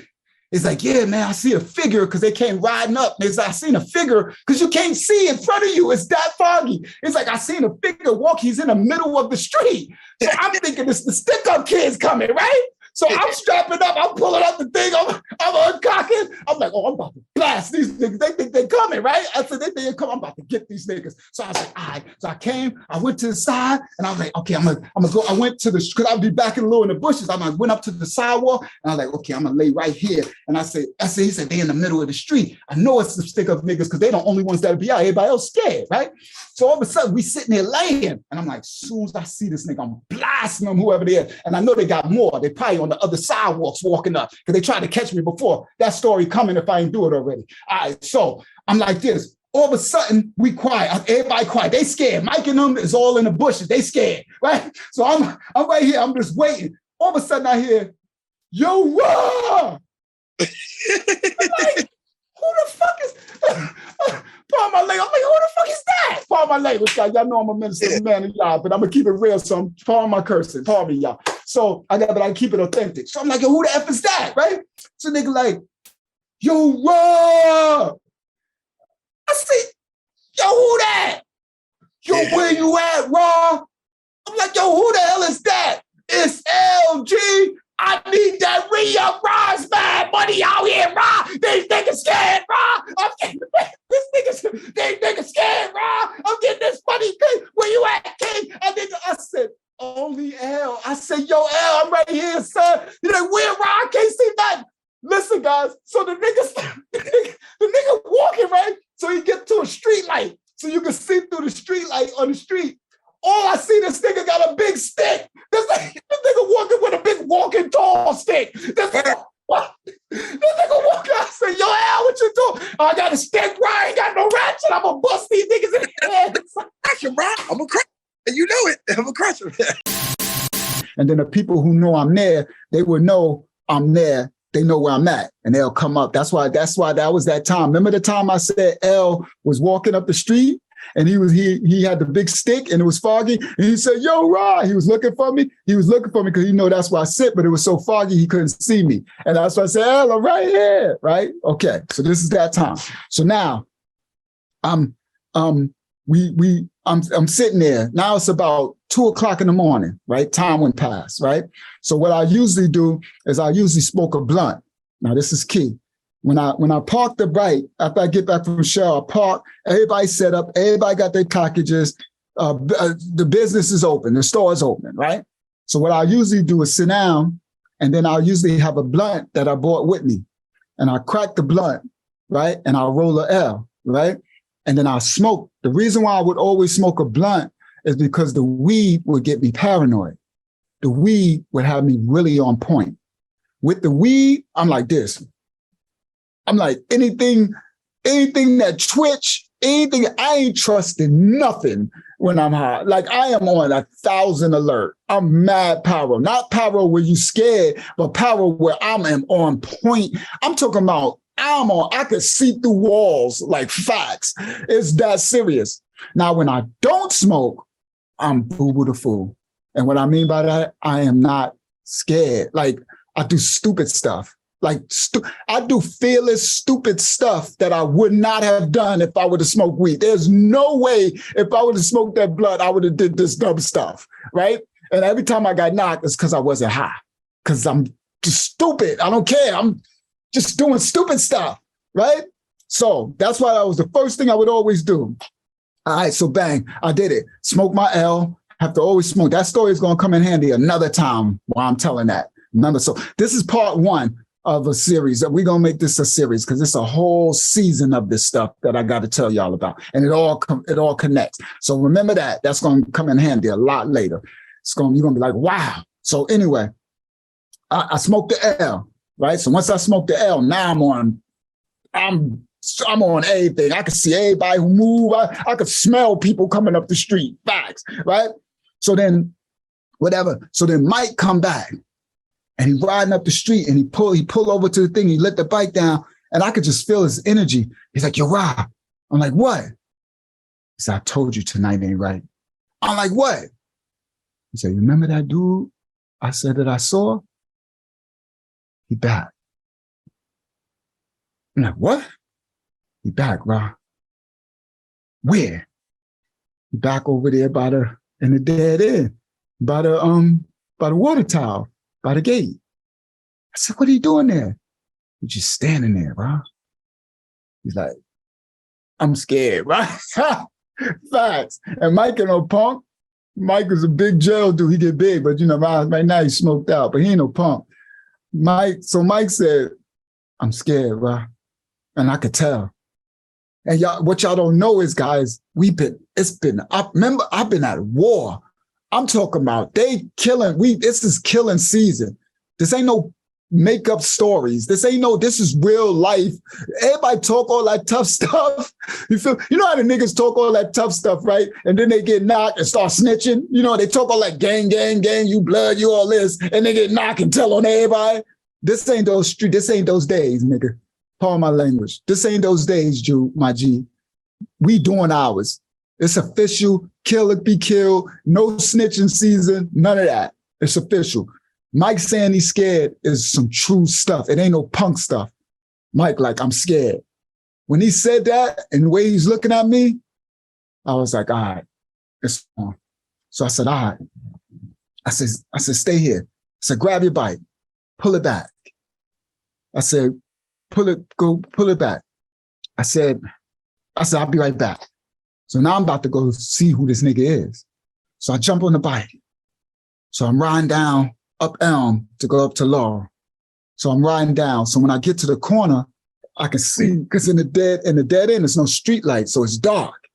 S1: It's like, yeah, man, I see a figure, because they came riding up. It's like, I seen a figure, because you can't see in front of you. It's that foggy. It's like, I seen a figure walk. He's in the middle of the street. So I'm thinking it's the stick-up kids coming, right? So I'm strapping up. I'm pulling up the thing. I'm uncocking. I'm like, oh, I'm about to blast these niggas. They think they're coming, right? I said, they think they're coming. I'm about to get these niggas. So I was like, all right. So I went to the side, and I was like, okay, I'm gonna go. I went to because I'll be back in a little in the bushes. I went up to the sidewalk, and I was like, okay, I'm gonna lay right here. And he said, they in the middle of the street. I know it's the stick-up niggas, because they're the only ones that'll be out. Everybody else scared, right? So all of a sudden, we sitting there laying, and I'm like, as soon as I see this nigga, I'm blasting them, whoever they are. And I know they got more. They probably on the other sidewalks walking up, because they tried to catch me before. That story coming if I ain't do it already. All right, so I'm like this. All of a sudden, we quiet. Everybody quiet. They scared. Mike and them is all in the bushes. They scared, right? So I'm right here. I'm just waiting. All of a sudden, I hear, yo, Raw! I'm like, who the fuck is... Pardon my language. I'm like, who the fuck is that? Pardon my language, guys. Y'all know I'm a minister, man of y'all, but I'm gonna keep it real. So pardon my cursing. Pardon me, y'all. So I keep it authentic. So I'm like, yo, who the F is that, right? So nigga like, yo, Raw. I say, yo, who that? Yo, where you at, Raw? I'm like, yo, who the hell is that? It's LG. I need that re-up, Ra's mad money out here, Ra. These niggas scared, Ra. I'm getting these niggas scared, Ra. I'm getting this money. Where you at, King? I said, only L. I said, yo, L, I'm right here, son. You're like, where, Ra? I can't see nothing. Listen, guys. So the nigga walking, right? So he get to a street light, so you can see through the street light on the street. All I see, this nigga got a big stick. This nigga walking with a big walking tall stick. This nigga walking. I said, yo, Al, what you doing? I got a stick, bro. I ain't got no ratchet. I'm going to bust these niggas in the head.
S3: Crush him, bro. I'm going to crush him. You know it. I'm going to crush him.
S1: And then the people who know I'm there, they would know I'm there. They know where I'm at, and they'll come up. That's why that was that time. Remember the time I said L was walking up the street? And he had the big stick and it was foggy. And he said, yo, Rod, he was looking for me. He was looking for me because he know that's where I sit, but it was so foggy he couldn't see me. And that's why I said, hey, I'm right here, right? Okay, so this is that time. So now I'm sitting there. Now it's about 2:00 in the morning, right? Time went past, right? So what I usually do is I usually smoke a blunt. Now this is key. When I park the bike, after I get back from Shell, I park, everybody set up, everybody got their packages, the business is open, the store is open, right? So what I usually do is sit down, and then I'll usually have a blunt that I brought with me. And I crack the blunt, right? And I'll roll a L, right? And then I'll smoke. The reason why I would always smoke a blunt is because the weed would get me paranoid. The weed would have me really on point. With the weed, I'm like this. I'm like, anything that twitch, anything, I ain't trusting nothing when I'm high. Like I am on 1,000 alert. I'm mad power. Not power where you scared, but power where I am on point. I'm talking about I could see through walls like facts. It's that serious. Now, when I don't smoke, I'm boo-boo the fool. And what I mean by that, I am not scared. Like I do stupid stuff. Like I do fearless, stupid stuff that I would not have done if I would have smoked weed. There's no way if I would have smoked that blunt, I would have did this dumb stuff, right? And every time I got knocked, it's because I wasn't high. Because I'm just stupid. I don't care. I'm just doing stupid stuff, right? So that's why that was the first thing I would always do. All right, so bang, I did it. Smoke my L, have to always smoke. That story is going to come in handy another time while I'm telling that. So this is part one of a series. We're going to make this a series because it's a whole season of this stuff that I got to tell y'all about. And it all connects. So remember that. That's going to come in handy a lot later. You're going to be like, wow. So anyway, I smoked the L, right? So once I smoked the L, now I'm on everything. I can see everybody who move. I could smell people coming up the street. Facts, right? So then, whatever. So then Mike come back. And he riding up the street and he pull over to the thing. He let the bike down and I could just feel his energy. He's like, yo, Rob. I'm like, what? He said, I told you tonight ain't right. I'm like, what? He said, you remember that dude I said that I saw? He back. I'm like, what? He back, Rob. Where? He back over there in the dead end, by the water tower. By the gate. I said, what are you doing there? He's just standing there, bro. He's like, I'm scared, right? Facts. And Mike ain't no punk. Mike is a big jail dude. He get big, but right now he's smoked out, but he ain't no punk. Mike said, I'm scared, bro. And I could tell. And what y'all don't know is, guys, it's been up. Remember, I've been at war. I'm talking about this is killing season. This ain't no make-up stories. This is real life. Everybody talk all that tough stuff. You know how the niggas talk all that tough stuff, right? And then they get knocked and start snitching. They talk all that gang, you blood, you all this, and they get knocked and tell on everybody. This ain't those days, nigga. Pardon my language. This ain't those days, my G. We doing ours. It's official. Kill it, be killed. No snitching season. None of that. It's official. Mike saying he's scared is some true stuff. It ain't no punk stuff. Mike, like, I'm scared. When he said that and the way he's looking at me, I was like, all right, it's on. So I said, all right. I said, stay here. I said, grab your bike. Pull it back. I said, pull it back. I said, I'll be right back. So now I'm about to go see who this nigga is. So I jump on the bike. So I'm riding down up Elm to go up to Laurel. So I'm riding down. So when I get to the corner, I can see, because in the dead end, there's no street light. So it's dark,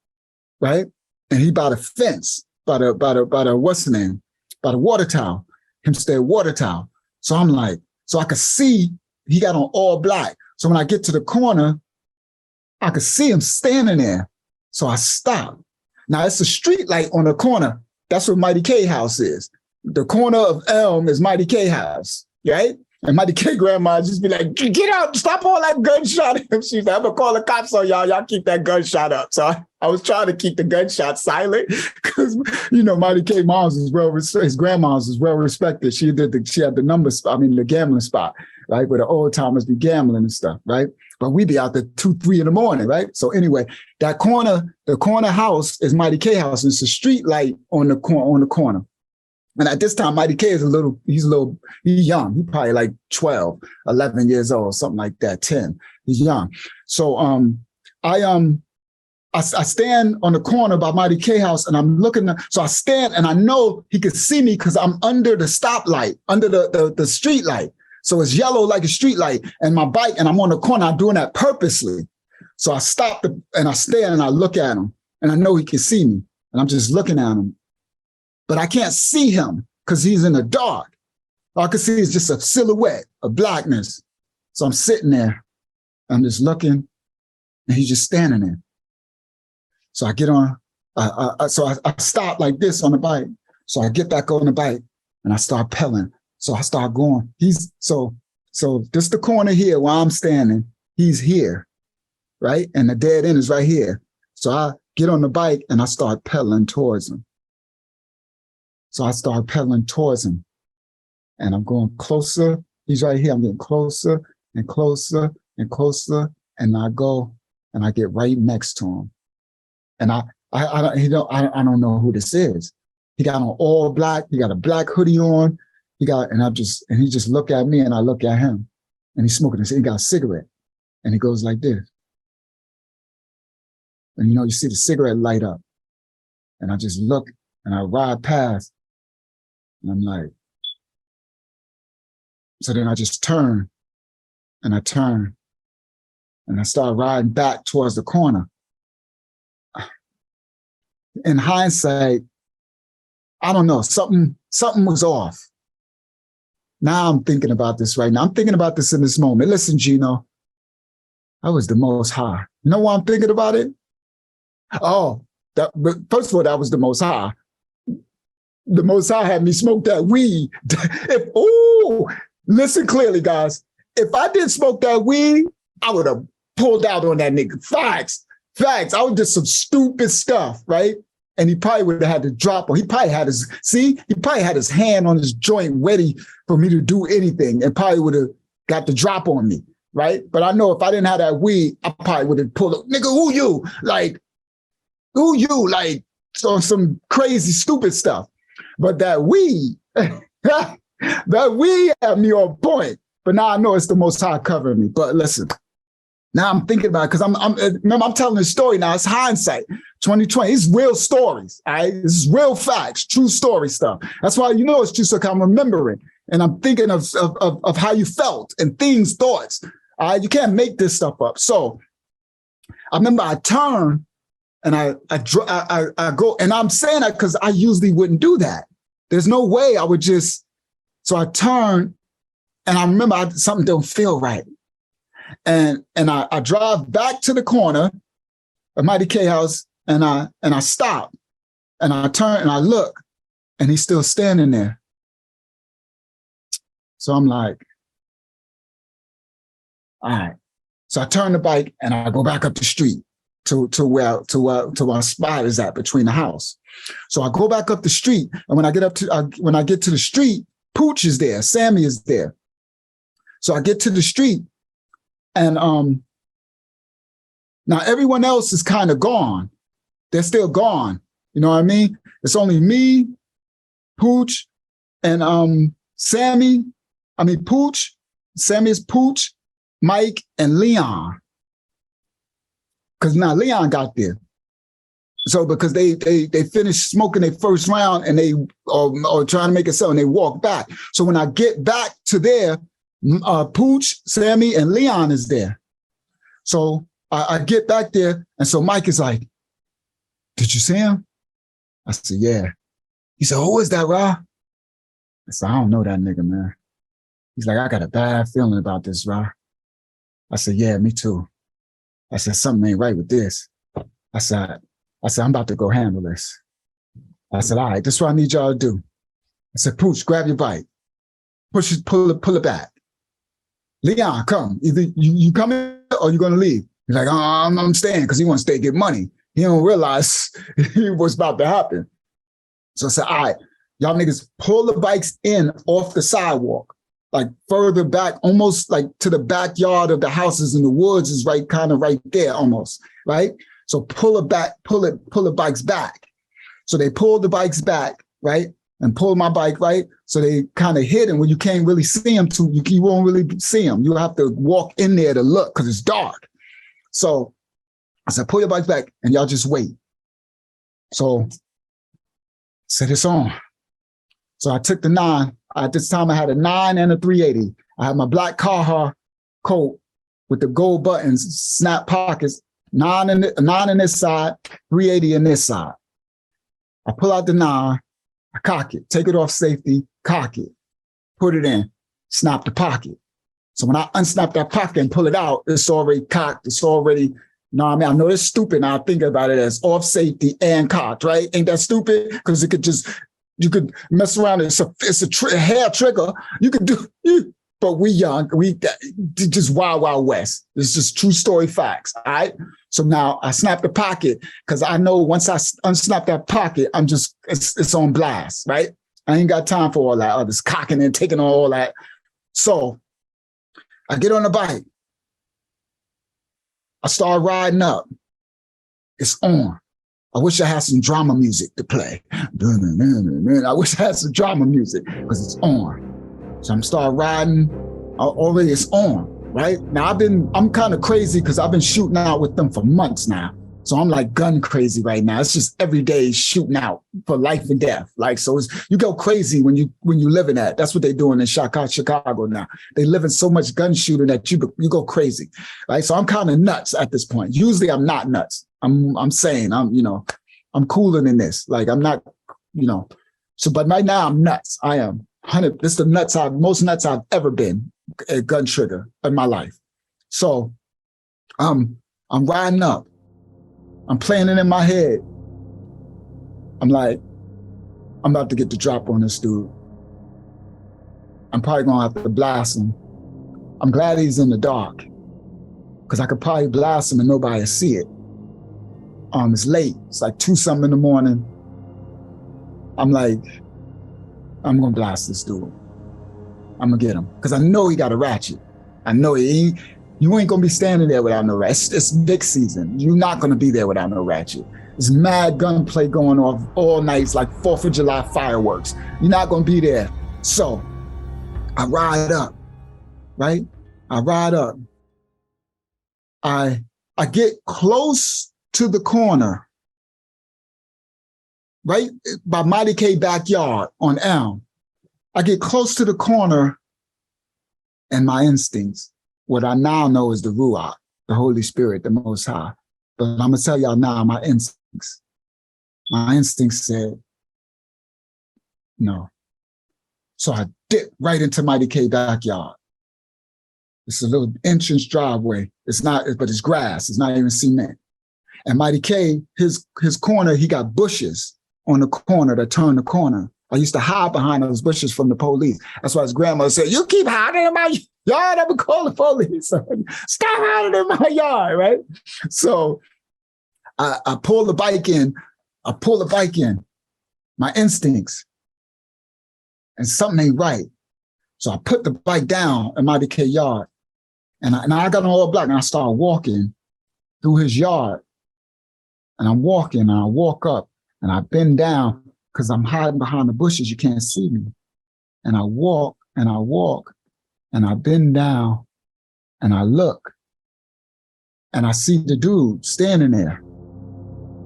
S1: right? And he by the fence, by the what's the name? By the water tower, HEMPSTEAD water tower. So I'm like, so I could see he got on all black. So when I get to the corner, I could see him standing there. So I stopped. Now it's a street light on the corner. That's where Mighty K house is. The corner of Elm is Mighty K house, right? And Mighty K grandma just be like, get out, stop all that gunshot. She's like, I'm gonna call the cops on y'all. Y'all keep that gunshot up. So I was trying to keep the gunshot silent because, you know, Mighty K mom's is his grandma's is well respected. She had the gambling spot, right? Where the old timers be gambling and stuff, right? But we be out there 2, 3 in the morning, right? So anyway, the corner house is Mighty K house. And it's a street light on the corner. And at this time, Mighty K is he's young. He's probably like 12, 11 years old, something like that, 10. He's young. So I stand on the corner by Mighty K house and I'm looking. So I stand and I know he could see me because I'm under the stoplight, under the street light. So it's yellow like a street light and my bike and I'm on the corner. I'm doing that purposely. So I stop and I stand and I look at him and I know he can see me and I'm just looking at him, but I can't see him because he's in the dark. All I can see is just a silhouette of blackness. So I'm sitting there, I'm just looking and he's just standing there. So I get on, I stop like this on the bike. So I get back on the bike and I start pedaling. So I start going. So this the corner here where I'm standing. He's here, right? And the dead end is right here. So I get on the bike and I start pedaling towards him. So I start pedaling towards him and I'm going closer. He's right here. I'm getting closer and closer and closer. And I go and I get right next to him. And I don't know who this is. He got on all black. He got a black hoodie on. He just look at me and I look at him and he's smoking. He got a cigarette and he goes like this. And you know, you see the cigarette light up and I just look and I ride past and I'm like, so then I just turn and I start riding back towards the corner. In hindsight, I don't know, something was off. Now I'm thinking about this right now. I'm thinking about this in this moment. Listen, Gino, I was the most high. You know why I'm thinking about it? First of all, that was the most high. The most high had me smoke that weed. Listen clearly, guys. If I didn't smoke that weed, I would have pulled out on that nigga. Facts. I would do some stupid stuff, right? And he probably would have had to drop, or he probably had his hand on his joint ready for me to do anything and probably would have got the drop on me, right? But I know if I didn't have that weed, I probably would have pulled up, nigga, who you? Like, on some crazy, stupid stuff. But that weed, that weed had me on point. But now I know it's the Most High covering me. But listen, now I'm thinking about it because I'm telling this story now. It's hindsight, 2020. It's real stories, all right? This is real facts, true story stuff. That's why you know it's true stuff. I'm remembering and I'm thinking of how you felt and thoughts. All right, you can't make this stuff up. So I remember I turned and I go, and I'm saying that because I usually wouldn't do that. There's no way I would just. So I turned, and I remember something don't feel right. And I drive back to the corner of Mighty K house and I stop and I turn and I look and he's still standing there. So I'm like, all right. So I turn the bike and I go back up the street to where our spot is at between the house. So I go back up the street and when I get to the street, Pooch is there, Sammy is there. So I get to the street. And now everyone else is kind of gone. They're still gone. You know what I mean? It's only me, Pooch, and Sammy. I mean, Pooch, Sammy is Pooch, Mike, and Leon. Because now Leon got there. So because they finished smoking their first round and they are trying to make it so and they walk back. So when I get back to there, Pooch, Sammy, and Leon is there. So I get back there, and so Mike is like, did you see him? I said, yeah. He said, who is that, Ra? I said, I don't know that nigga, man. He's like, I got a bad feeling about this, Ra. I said, yeah, me too. I said, something ain't right with this. I said, I'm about to go handle this. I said, all right, this is what I need y'all to do. I said, Pooch, grab your bike. Push it, pull it back. Leon, come. Either you coming or you gonna leave. He's like, I'm staying because he wants to stay get money. He don't realize what's about to happen. So I said, all right, y'all niggas pull the bikes in off the sidewalk, like further back, almost like to the backyard of the houses in the woods is right, kind of right there almost, right? So pull the bikes back. So they pulled the bikes back, right? And pulled my bike, right? So they kind of hidden where you can't really see them you won't really see them. You have to walk in there to look because it's dark. So I said, pull your bikes back and y'all just wait. So I said, it's on. So I took the 9. At this time, I had a 9 and a 380. I had my black Carhartt coat with the gold buttons, snap pockets, 9 in this side, 380 in this side. I pull out the 9, I cock it, take it off safety, cock it, put it in, snap the pocket. So when I unsnap that pocket and pull it out, it's already cocked. It's already, you know what I mean? I know it's stupid now. I think about it as off safety and cocked, right? Ain't that stupid? Because you could mess around. It's a hair trigger. You could do, but we young, just wild west. It's just true story facts, all right? So now I snap the pocket because I know once I unsnap that pocket, it's on blast, right? I ain't got time for all that other cocking and taking all that. So I get on the bike. I start riding up. It's on. I wish I had some drama music to play. I wish I had some drama music because it's on. So I'm start riding. Already it's on, right? Now I'm kind of crazy because I've been shooting out with them for months now. So I'm like gun crazy right now. It's just every day shooting out for life and death. Like, so you go crazy when you live in that. That's what they're doing in Chicago now. They live in so much gun shooting that you go crazy, right? So I'm kind of nuts at this point. Usually I'm not nuts. I'm saying I'm cooler than this. Like I'm not, so, but right now I'm nuts. I am 100. This is the most nuts I've ever been at gun trigger in my life. So I'm riding up. I'm playing it in my head. I'm like, I'm about to get the drop on this dude. I'm probably gonna have to blast him. I'm glad he's in the dark because I could probably blast him and nobody will see it. It's late. It's like 2-something in the morning. I'm like, I'm gonna blast this dude. I'm gonna get him because I know he got a ratchet. I know you ain't gonna be standing there without no ratchet. It's big season. You're not gonna be there without no ratchet. There's mad gunplay going off all night. It's like 4th of July fireworks. You're not gonna be there. So I ride up, right? I ride up. I get close to the corner, right by Mighty K backyard on Elm. I get close to the corner and my instincts, what I now know is the Ruach, the Holy Spirit, the Most High. But I'm gonna tell y'all now my instincts. My instincts said, no. So I dipped right into Mighty K backyard. It's a little entrance driveway. It's not, but it's grass. It's not even cement. And Mighty K, his corner, he got bushes on the corner that turn the corner. I used to hide behind those bushes from the police. That's why his grandmother said, you keep hiding in my yard, I'm gonna call the police. Stop hiding in my yard, right? So I pull the bike in. My instincts. And something ain't right. So I put the bike down in Mighty K yard. And I got on all black and I started walking through his yard. And I'm walking and I walk up and I bend down because I'm hiding behind the bushes. You can't see me. And I walk and I walk and I bend down and I look and I see the dude standing there.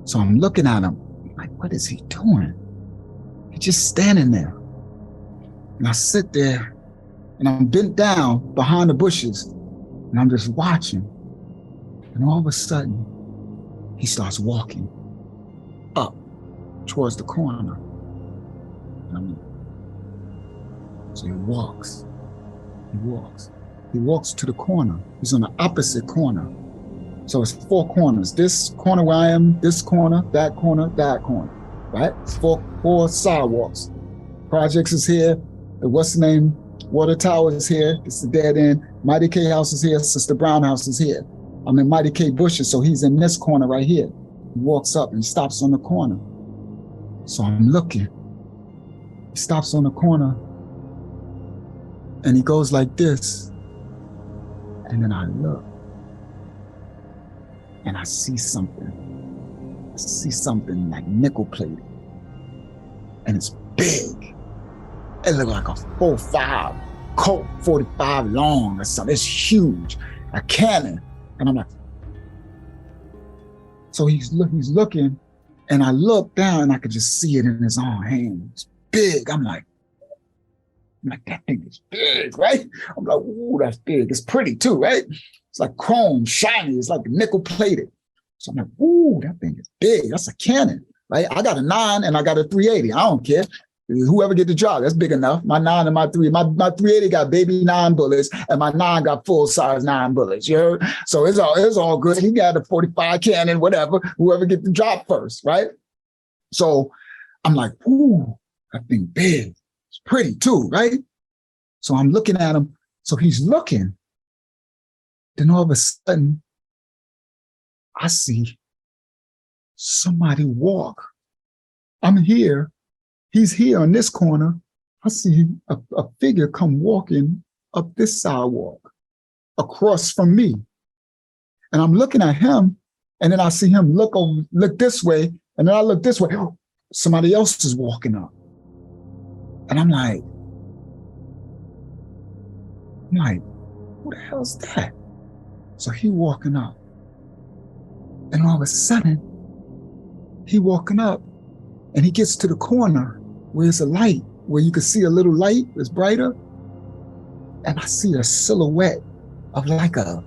S1: So I'm looking at him like, what is he doing? He's just standing there. And I sit there and I'm bent down behind the bushes and I'm just watching. And all of a sudden, he starts walking up towards the corner. So he walks to the corner. He's on the opposite corner. So it's 4 corners. This corner where I am, this corner, that corner, right? It's four sidewalks. Projects is here. The what's the name? Water Tower is here. It's the dead end. Mighty K house is here. Sister Brown house is here. I'm in Mighty K bushes, so he's in this corner right here. He walks up and stops on the corner. So I'm looking. He stops on the corner and he goes like this. And then I look and I see something. I see something like nickel plated. And it's big. It looked like a 4.5 Colt 45 long or something. It's huge, a cannon. And I'm like, so he's looking, and I look down and I could just see it in his own hand. It's big. I'm like, that thing is big, right? I'm like, ooh, that's big. It's pretty too, right? It's like chrome, shiny. It's like nickel plated. So I'm like, ooh, that thing is big. That's a cannon, right? I got a 9 and I got a 380. I don't care. Whoever get the job, that's big enough. My 9 and my 380 got baby 9 bullets, and my 9 got full size 9 bullets. You heard? So it's all good. He got a 45 cannon, whatever. Whoever get the job first, right? So I'm like, ooh, that thing big. It's pretty too, right? So I'm looking at him. So he's looking. Then all of a sudden, I see somebody walk. I'm here. He's here on this corner. I see a figure come walking up this sidewalk across from me. And I'm looking at him, and then I see him look this way, and then I look this way. Oh, somebody else is walking up. And I'm like, who the hell's that? So he walking up. And all of a sudden, he walking up, and he gets to the corner where it's a light, where you can see a little light, it's brighter. And I see a silhouette of like a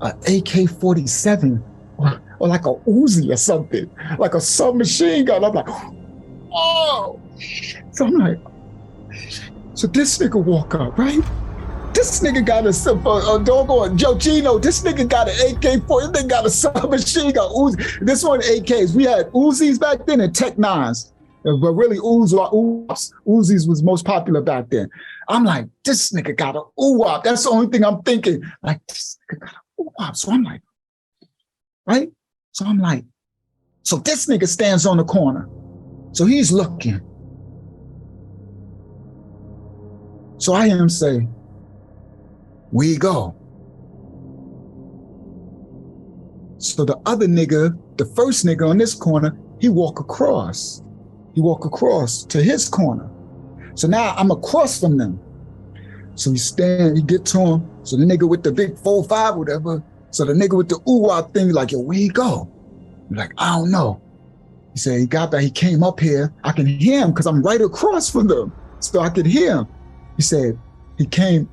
S1: AK-47 or like a Uzi or something, like a submachine gun. I'm like, oh. So I'm like, so this nigga walk up, right? This nigga got a doggone Joe Gino. This nigga got an AK-40. This nigga got a submachine gun. Uzi. This one AKs. We had Uzis back then and Tech 9s. But really, OOZIS was most popular back then. I'm like, this nigga got an OOWOP. That's the only thing I'm thinking. Like, this nigga got an OOWOP. So I'm like, right? So I'm like, so this nigga stands on the corner. So he's looking. So I hear him say, where you go? So the other nigga, the first nigga on this corner, he walk across. He walk across to his corner. So now I'm across from them. So he get to him. So the nigga with the big 4.5 whatever. So the nigga with the ooh-wah thing, like, yo, where you go? I'm like, I don't know. He said he got that, he came up here. I can hear him because I'm right across from them. So I could hear him. He said he came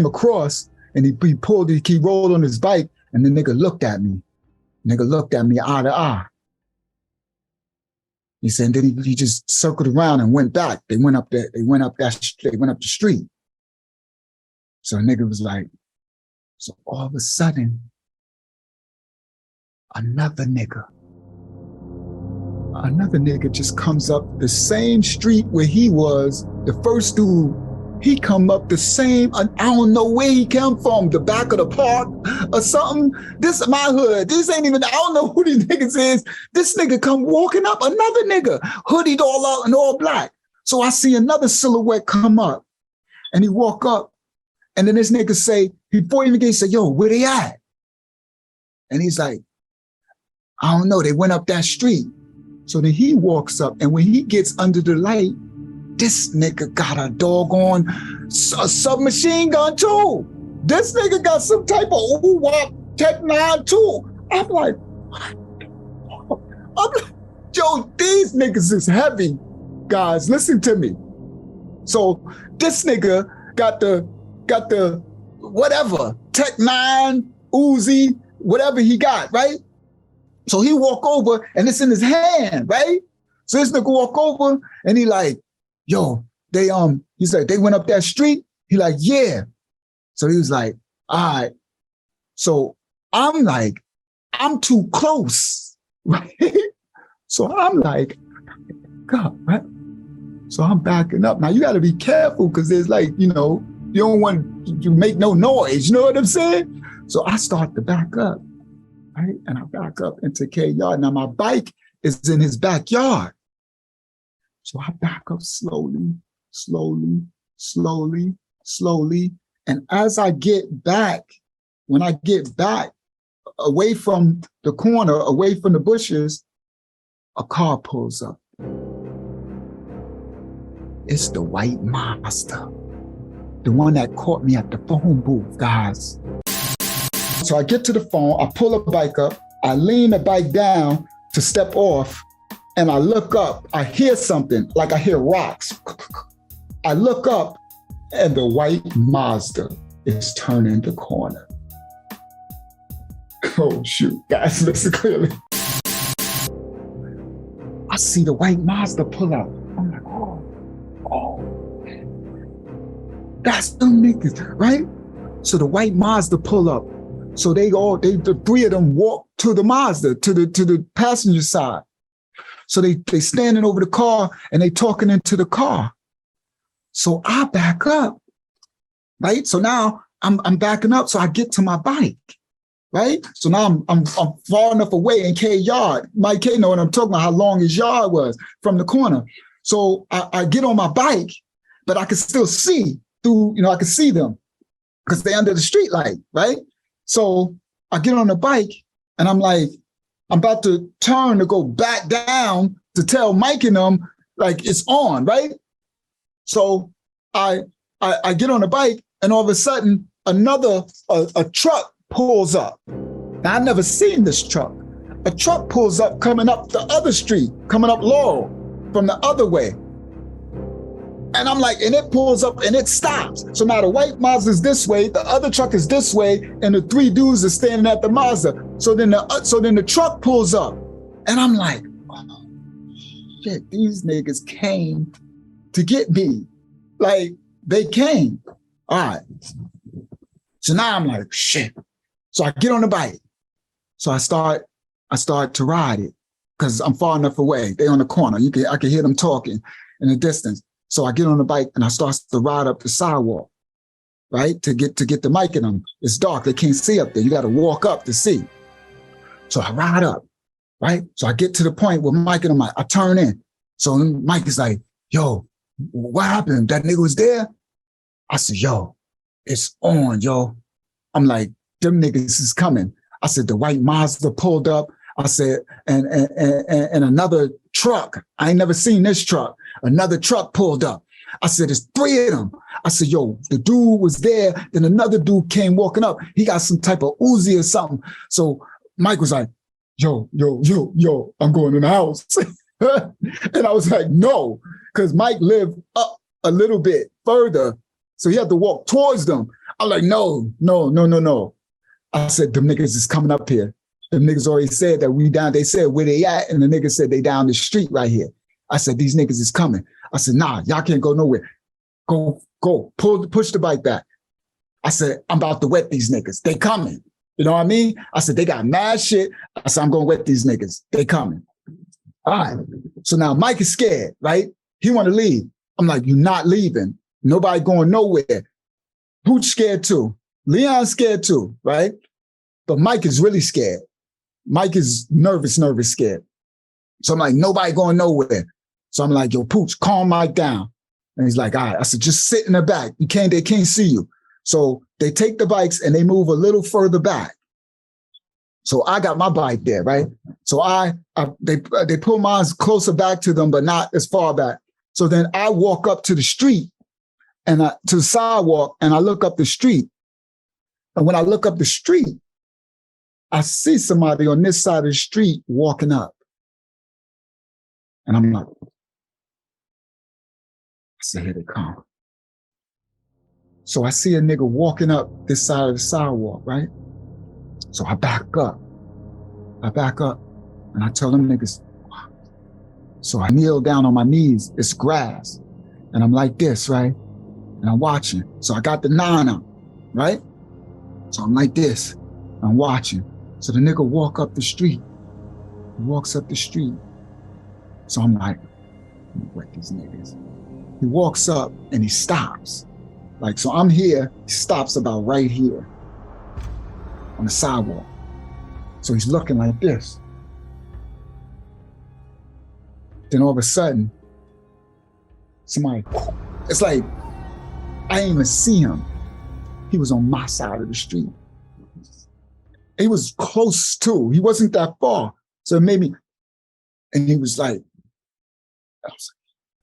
S1: across and he rolled on his bike, and the nigga looked at me. Nigga looked at me eye to eye. He said, and then he just circled around and went back. They went up the street. So the nigga was like, so all of a sudden, another nigga just comes up the same street where he was. The first dude, he come up the same, I don't know where he came from, the back of the park or something. This is my hood. This ain't even, I don't know who these niggas is. This nigga come walking up, another nigga, hoodied all out and all black. So I see another silhouette come up, and he walk up, and then this nigga say, before he even get, he say, yo, where they at? And he's like, I don't know, they went up that street. So then he walks up, and when he gets under the light, this nigga got a doggone submachine gun too. This nigga got some type of ooh-wop Tech 9 too. I'm like, what? I'm like, yo, these niggas is heavy, guys. Listen to me. So this nigga got the whatever Tech 9, Uzi, whatever he got, right? So he walk over and it's in his hand, right? So this nigga walk over and he like, yo, he said, they went up that street? He like, yeah. So he was like, all right. So I'm like, I'm too close, right? So I'm like, God, right? So I'm backing up. Now you gotta be careful because there's like, you don't want to make no noise, you know what I'm saying? So I start to back up. right? And I back up into K yard. Now my bike is in his backyard. So I back up slowly, slowly, slowly, slowly. And as I get back, when I get back away from the corner, away from the bushes, a car pulls up. It's the white Mazda, the one that caught me at the phone booth, guys. So I get to the phone, I pull a bike up, I lean the bike down to step off, and I look up, I hear something, like I hear rocks. I look up, and the white Mazda is turning the corner. Oh shoot, guys, listen clearly. I see the white Mazda pull out. I'm like, oh, that's them niggas, right? So the white Mazda pull up. So the three of them walk to the Mazda, to the passenger side. So they standing over the car and they talking into the car. So I back up, right? So now I'm backing up. So I get to my bike, right? So now I'm far enough away in K yard. Mike K know what I'm talking about, how long his yard was from the corner. So I get on my bike, but I can still see through, I can see them because they're under the street light, right? So I get on the bike and I'm like, I'm about to turn to go back down to tell Mike and them, like, it's on, right? So I get on the bike and all of a sudden a truck pulls up. Now, I've never seen this truck. A truck pulls up coming up the other street, coming up Laurel from the other way. And I'm like, and it pulls up and it stops. So now the white Mazda is this way, the other truck is this way, and the three dudes are standing at the Mazda. So then the truck pulls up, and I'm like, oh, shit, these niggas came to get me. Like, they came. All right. So now I'm like, shit. So I get on the bike. So I start to ride it because I'm far enough away. They on the corner. I can hear them talking in the distance. So I get on the bike and I start to ride up the sidewalk, right? To get the mic in them. It's dark, they can't see up there. You got to walk up to see. So I ride up, right? So I get to the point where Mike and them, I turn in. So Mike is like, yo, what happened? That nigga was there? I said, yo, it's on, yo. I'm like, them niggas is coming. I said, the white Mazda pulled up. I said, and another truck. I ain't never seen this truck. Another truck pulled up. I said, there's three of them. I said, yo, the dude was there. Then another dude came walking up. He got some type of Uzi or something. So Mike was like, yo, I'm going in the house. And I was like, no, because Mike lived up a little bit further. So he had to walk towards them. I'm like, no. I said, them niggas is coming up here. Them niggas already said that we down. They said where they at, and the niggas said they down the street right here. I said, these niggas is coming. I said, nah, y'all can't go nowhere. Go, push the bike back. I said, I'm about to wet these niggas. They coming. You know what I mean? I said, they got mad shit. I said, I'm gonna wet these niggas. They coming. All right. So now Mike is scared, right? He want to leave. I'm like, you're not leaving. Nobody going nowhere. Pooch scared too. Leon's scared too, right? But Mike is really scared. Mike is nervous, scared. So I'm like, nobody going nowhere. So I'm like, yo, Pooch, calm Mike down. And he's like, all right. I said, just sit in the back. They can't see you. So they take the bikes and they move a little further back. So I got my bike there, right? So they pull mine closer back to them, but not as far back. So then I walk up to the street and to the sidewalk, and I look up the street. And when I look up the street, I see somebody on this side of the street walking up. And I'm like, I said, here they come. So I see a nigga walking up this side of the sidewalk, right? So I back up, and I tell them niggas. So I kneel down on my knees, it's grass, and I'm like this, right? And I'm watching. So I got the 9 up, right? So I'm like this, I'm watching. So the nigga walk up the street. He walks up the street. So I'm like, what these niggas? He walks up and he stops. Like, so I'm here, he stops about right here on the sidewalk. So he's looking like this. Then all of a sudden, somebody, it's like, I didn't even see him. He was on my side of the street. He was close too. He wasn't that far. So it made me, and he was like, I was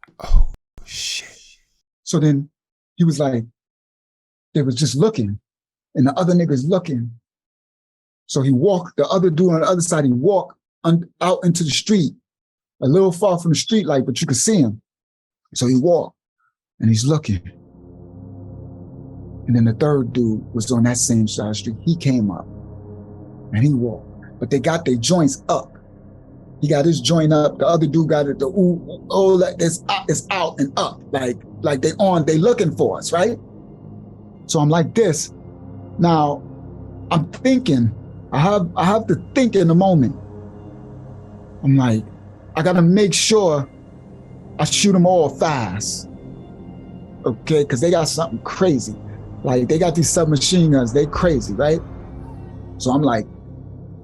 S1: like, oh shit. So then he was like, they was just looking and the other niggas looking. So he walked, the other dude on the other side, he walked out into the street, a little far from the street light, but you could see him. So he walked and he's looking. And then the third dude was on that same side of the street. He came up and he walked, but they got their joints up. He got his joint up. The other dude got it. Like it's out and up. Like they looking for us, right? So I'm like this. Now I'm thinking, I have to think in the moment. I'm like, I gotta make sure I shoot them all fast. Okay, because they got something crazy. Like they got these submachine guns, they crazy, right? So I'm like,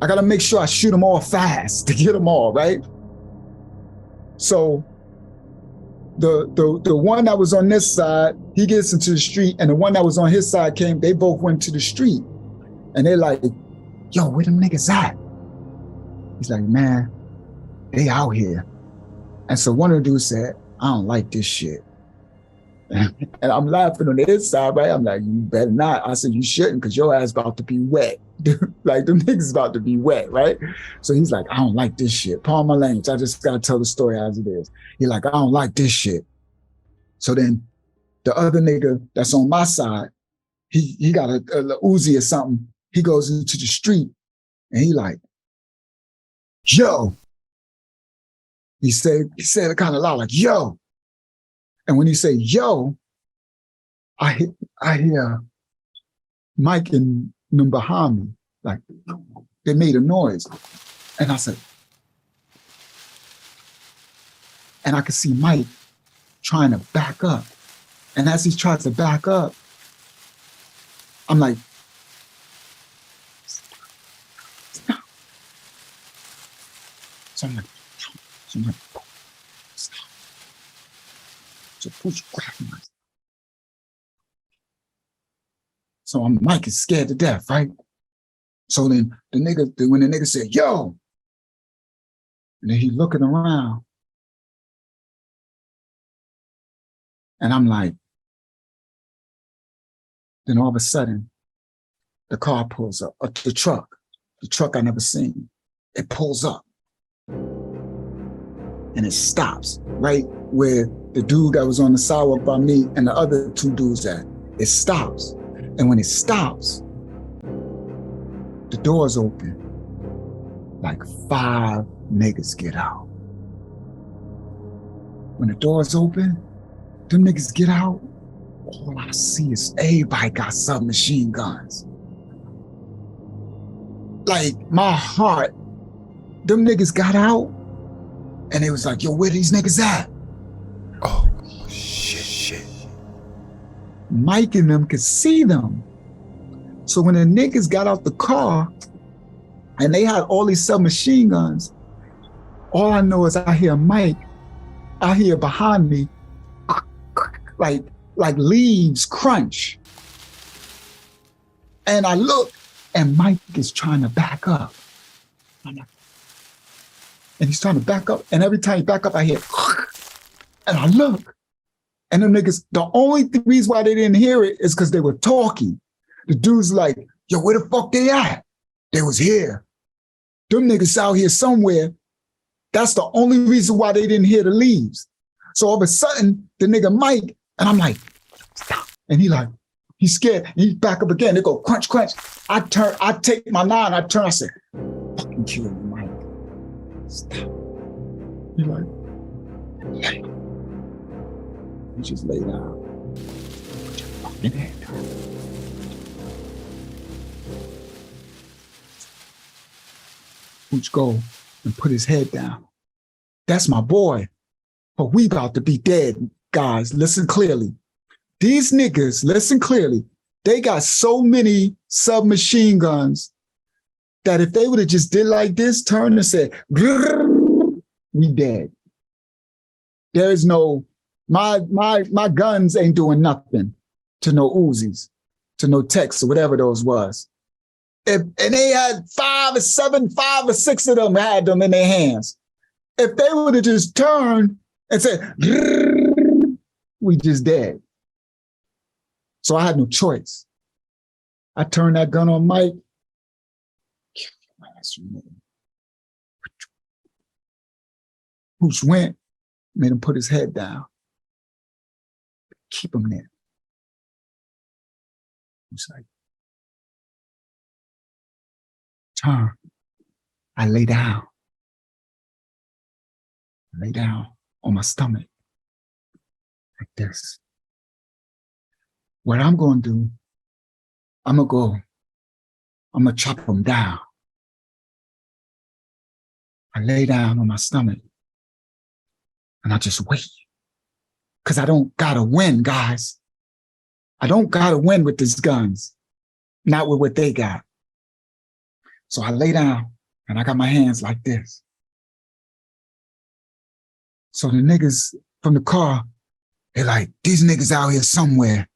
S1: I gotta make sure I shoot them all fast to get them all, right? So the one that was on this side, he gets into the street, and the one that was on his side came, they both went to the street. And they're like, yo, where them niggas at? He's like, man, they out here. And so one of the dudes said, I don't like this shit. And I'm laughing on the inside, right? I'm like, you better not. I said, you shouldn't, because your ass about to be wet. Like, them niggas about to be wet, right? So he's like, I don't like this shit. Pardon my language. I just got to tell the story as it is. He's like, I don't like this shit. So then the other nigga that's on my side, he got a Uzi or something. He goes into the street and he like, yo. He said it kind of loud, like, yo. And when he say yo, I hear Mike and them behind me, like they made a noise. And I said, and I could see Mike trying to back up. And as he tries to back up, I'm like, stop. So I'm like, stop. So push grabbing myself. So Mike is scared to death, right? So then when the nigga said, yo, and then he looking around. And I'm like, then all of a sudden, the car pulls up, the truck I never seen. It pulls up and it stops right where the dude that was on the sidewalk by me and the other two dudes at. It stops. And when it stops, the doors open. Like 5 niggas get out. When the doors open, them niggas get out. All I see is everybody got submachine guns. Like my heart, them niggas got out and it was like, yo, where these niggas at? Oh, shit. Mike and them could see them. So when the niggas got out the car and they had all these submachine guns, all I know is I hear Mike, I hear behind me, like leaves crunch. And I look and Mike is trying to back up. I'm like, and he's trying to back up. And every time he back up, I hear, and I look. And them niggas, the only reason why they didn't hear it is because they were talking. The dude's like, yo, where the fuck they at? They was here. Them niggas out here somewhere. That's the only reason why they didn't hear the leaves. So all of a sudden, the nigga Mike, and I'm like, stop. And he's scared. And he back up again. They go crunch, crunch. I take my 9, I turn, I say, fucking kill you, Mike. Stop. He like, lay down. He just lay down. Put your fucking head down. Pooch go and put his head down. That's my boy. But we about to be dead, guys. Listen clearly. These niggas, listen clearly. They got so many submachine guns that if they would have just did like this, turned and said, we dead. There is no, my guns ain't doing nothing to no OOZIS, to no techs or whatever those was. And they had 5 or 6 of them had them in their hands. If they would have just turned and said, we just dead. So I had no choice. I turned that gun on Mike. Pooch went, made him put his head down. Keep him there. He's like, turn. I lay down. I lay down on my stomach like this. What I'm going to do, I'm going to chop him down. I lay down on my stomach and I just wait. Because I don't got to win, guys. I don't got to win with these guns. Not with what they got. So I lay down and I got my hands like this. So the niggas from the car, they're like, these niggas out here somewhere.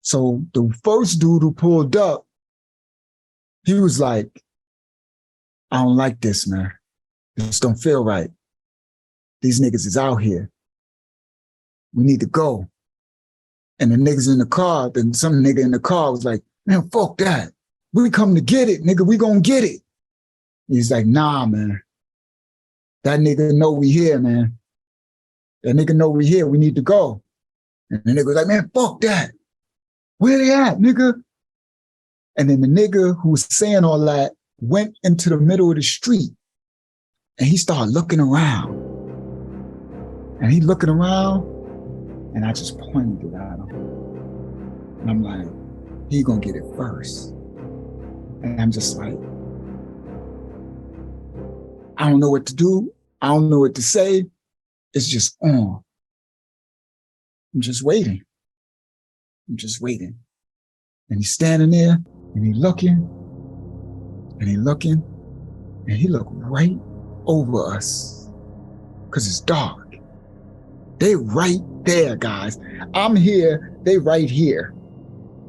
S1: So the first dude who pulled up, he was like, I don't like this, man. This don't feel right. These niggas is out here. We need to go. And the niggas in the car, then some nigga in the car was like, man, fuck that. We come to get it, nigga. We gonna get it. He's like, nah, man. That nigga know we here, man. That nigga know we here. We need to go. And the nigga was like, man, fuck that. Where they at, nigga? And then the nigga who was saying all that went into the middle of the street and he started looking around. And he looking around and I just pointed it at him. And I'm like, he gonna get it first. And I'm just like, I don't know what to do. I don't know what to say. It's just on. I'm just waiting. I'm just waiting. And he's standing there and he's looking and he's looking and he looked right over us because it's dark. They right there, guys. I'm here. They right here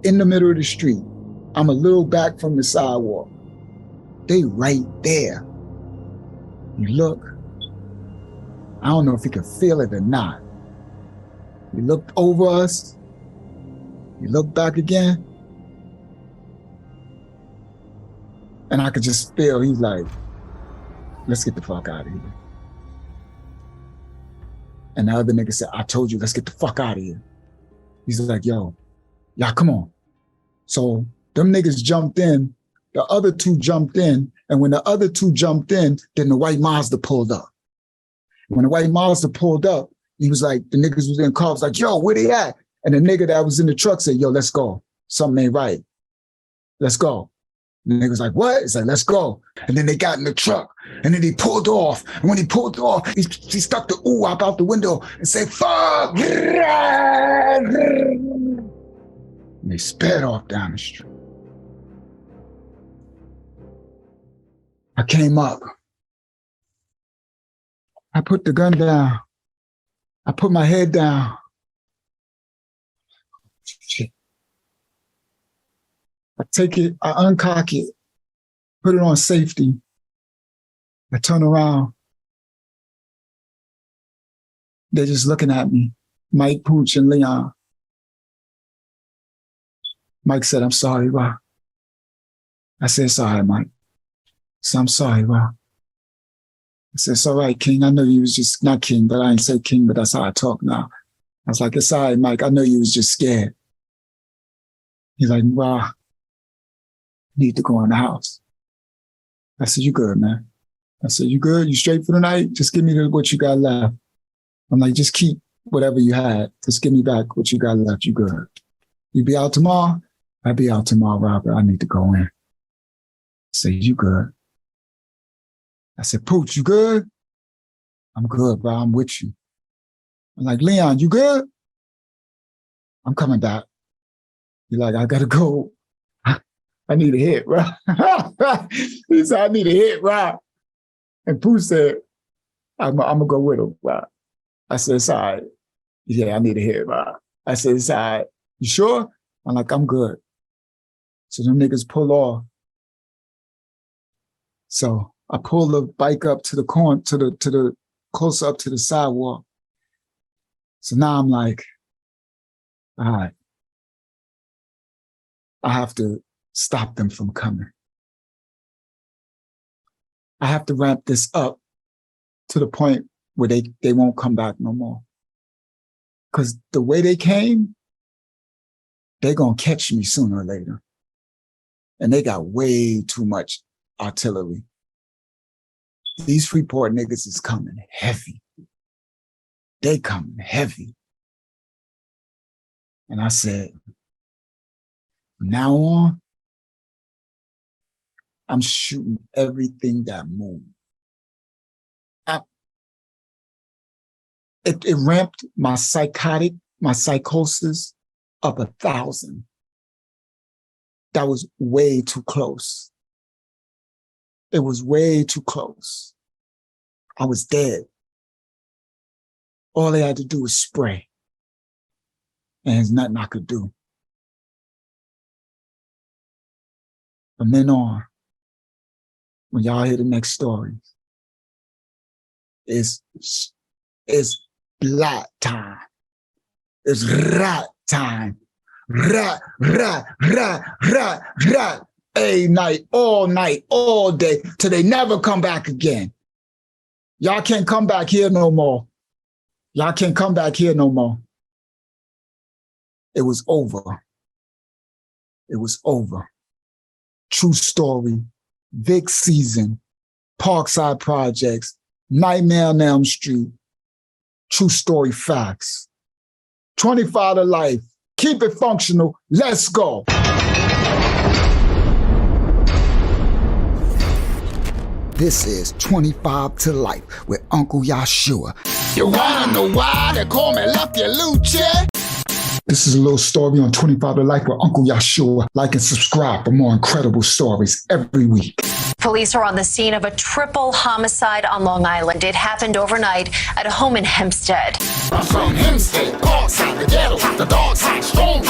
S1: in the middle of the street. I'm a little back from the sidewalk. They right there. You look. I don't know if he could feel it or not. He looked over us. He looked back again. And I could just feel he's like, let's get the fuck out of here. And the other nigga said, I told you, let's get the fuck out of here. He's like, yo, y'all come on. So them niggas jumped in, the other two jumped in, and when the other two jumped in, then the white Mazda pulled up. When the white Mazda pulled up, he was like, the niggas was in cars like, yo, where they at? And the nigga that was in the truck said, yo, let's go. Something ain't right. Let's go. And the nigga was like, what? It's like, let's go. And then they got in the truck and then he pulled off. And when he pulled off, he stuck the ooh up out the window and said, fuck. And they sped off down the street. I came up. I put the gun down. I put my head down. Shit. I take it, I uncock it, put it on safety. I turn around. They're just looking at me, Mike, Pooch, and Leon. Mike said, I'm sorry, Rob. I said, it's all right, Mike. So I'm sorry, Rob. I said, it's all right, King. I know you was just, not King, but I ain't say King, but that's how I talk now. I was like, it's all right, Mike. I know you was just scared. He's like, Rob, need to go in the house. I said, you good, man. I said, you good? You straight for the night? Just give me what you got left. I'm like, just keep whatever you had. Just give me back what you got left. You good. You be out tomorrow? I'll be out tomorrow, Robert. I need to go in. I said, you good? I said, Pooch, you good? I'm good, bro. I'm with you. I'm like, Leon, you good? I'm coming back. You're like, I gotta go. I I need a hit, bro. He said, I need a hit, bro. And Pooh said, I'm gonna go with him, bro. I said, it's all right. Yeah, I need a hit, bro. I said, it's all right. You sure? I'm like, I'm good. So them niggas pull off. So I pull the bike up to the corner, to the close up to the sidewalk. So now I'm like, all right. I have to stop them from coming. I have to ramp this up to the point where they won't come back no more. Because the way they came, they're going to catch me sooner or later. And they got way too much artillery. These Freeport niggas is coming heavy. They coming heavy. And I said, from now on, I'm shooting everything that moves. It ramped my psychosis up 1,000. That was way too close. It was way too close. I was dead. All they had to do was spray. And there's nothing I could do. From then on, when y'all hear the next story, it's black time. It's rat time. Rat, rat, rat, rat, rat. A night, all day, till they never come back again. Y'all can't come back here no more. Y'all can't come back here no more. It was over. It was over. True story. Vic season. Parkside Projects. Nightmare on Elm Street. True story facts. 25 to life. Keep it functional. Let's go. This is 25 to Life with Uncle Yashua. You wanna know why they call me Lucky Lucha? This is a little story on 25 to Life with Uncle Yashua. Like and subscribe for more incredible stories every week.
S4: Police are on the scene of a triple homicide on Long Island. It happened overnight at a home in Hempstead.
S1: I'm from Hempstead, Parkside, the ghetto, the dog side, strong.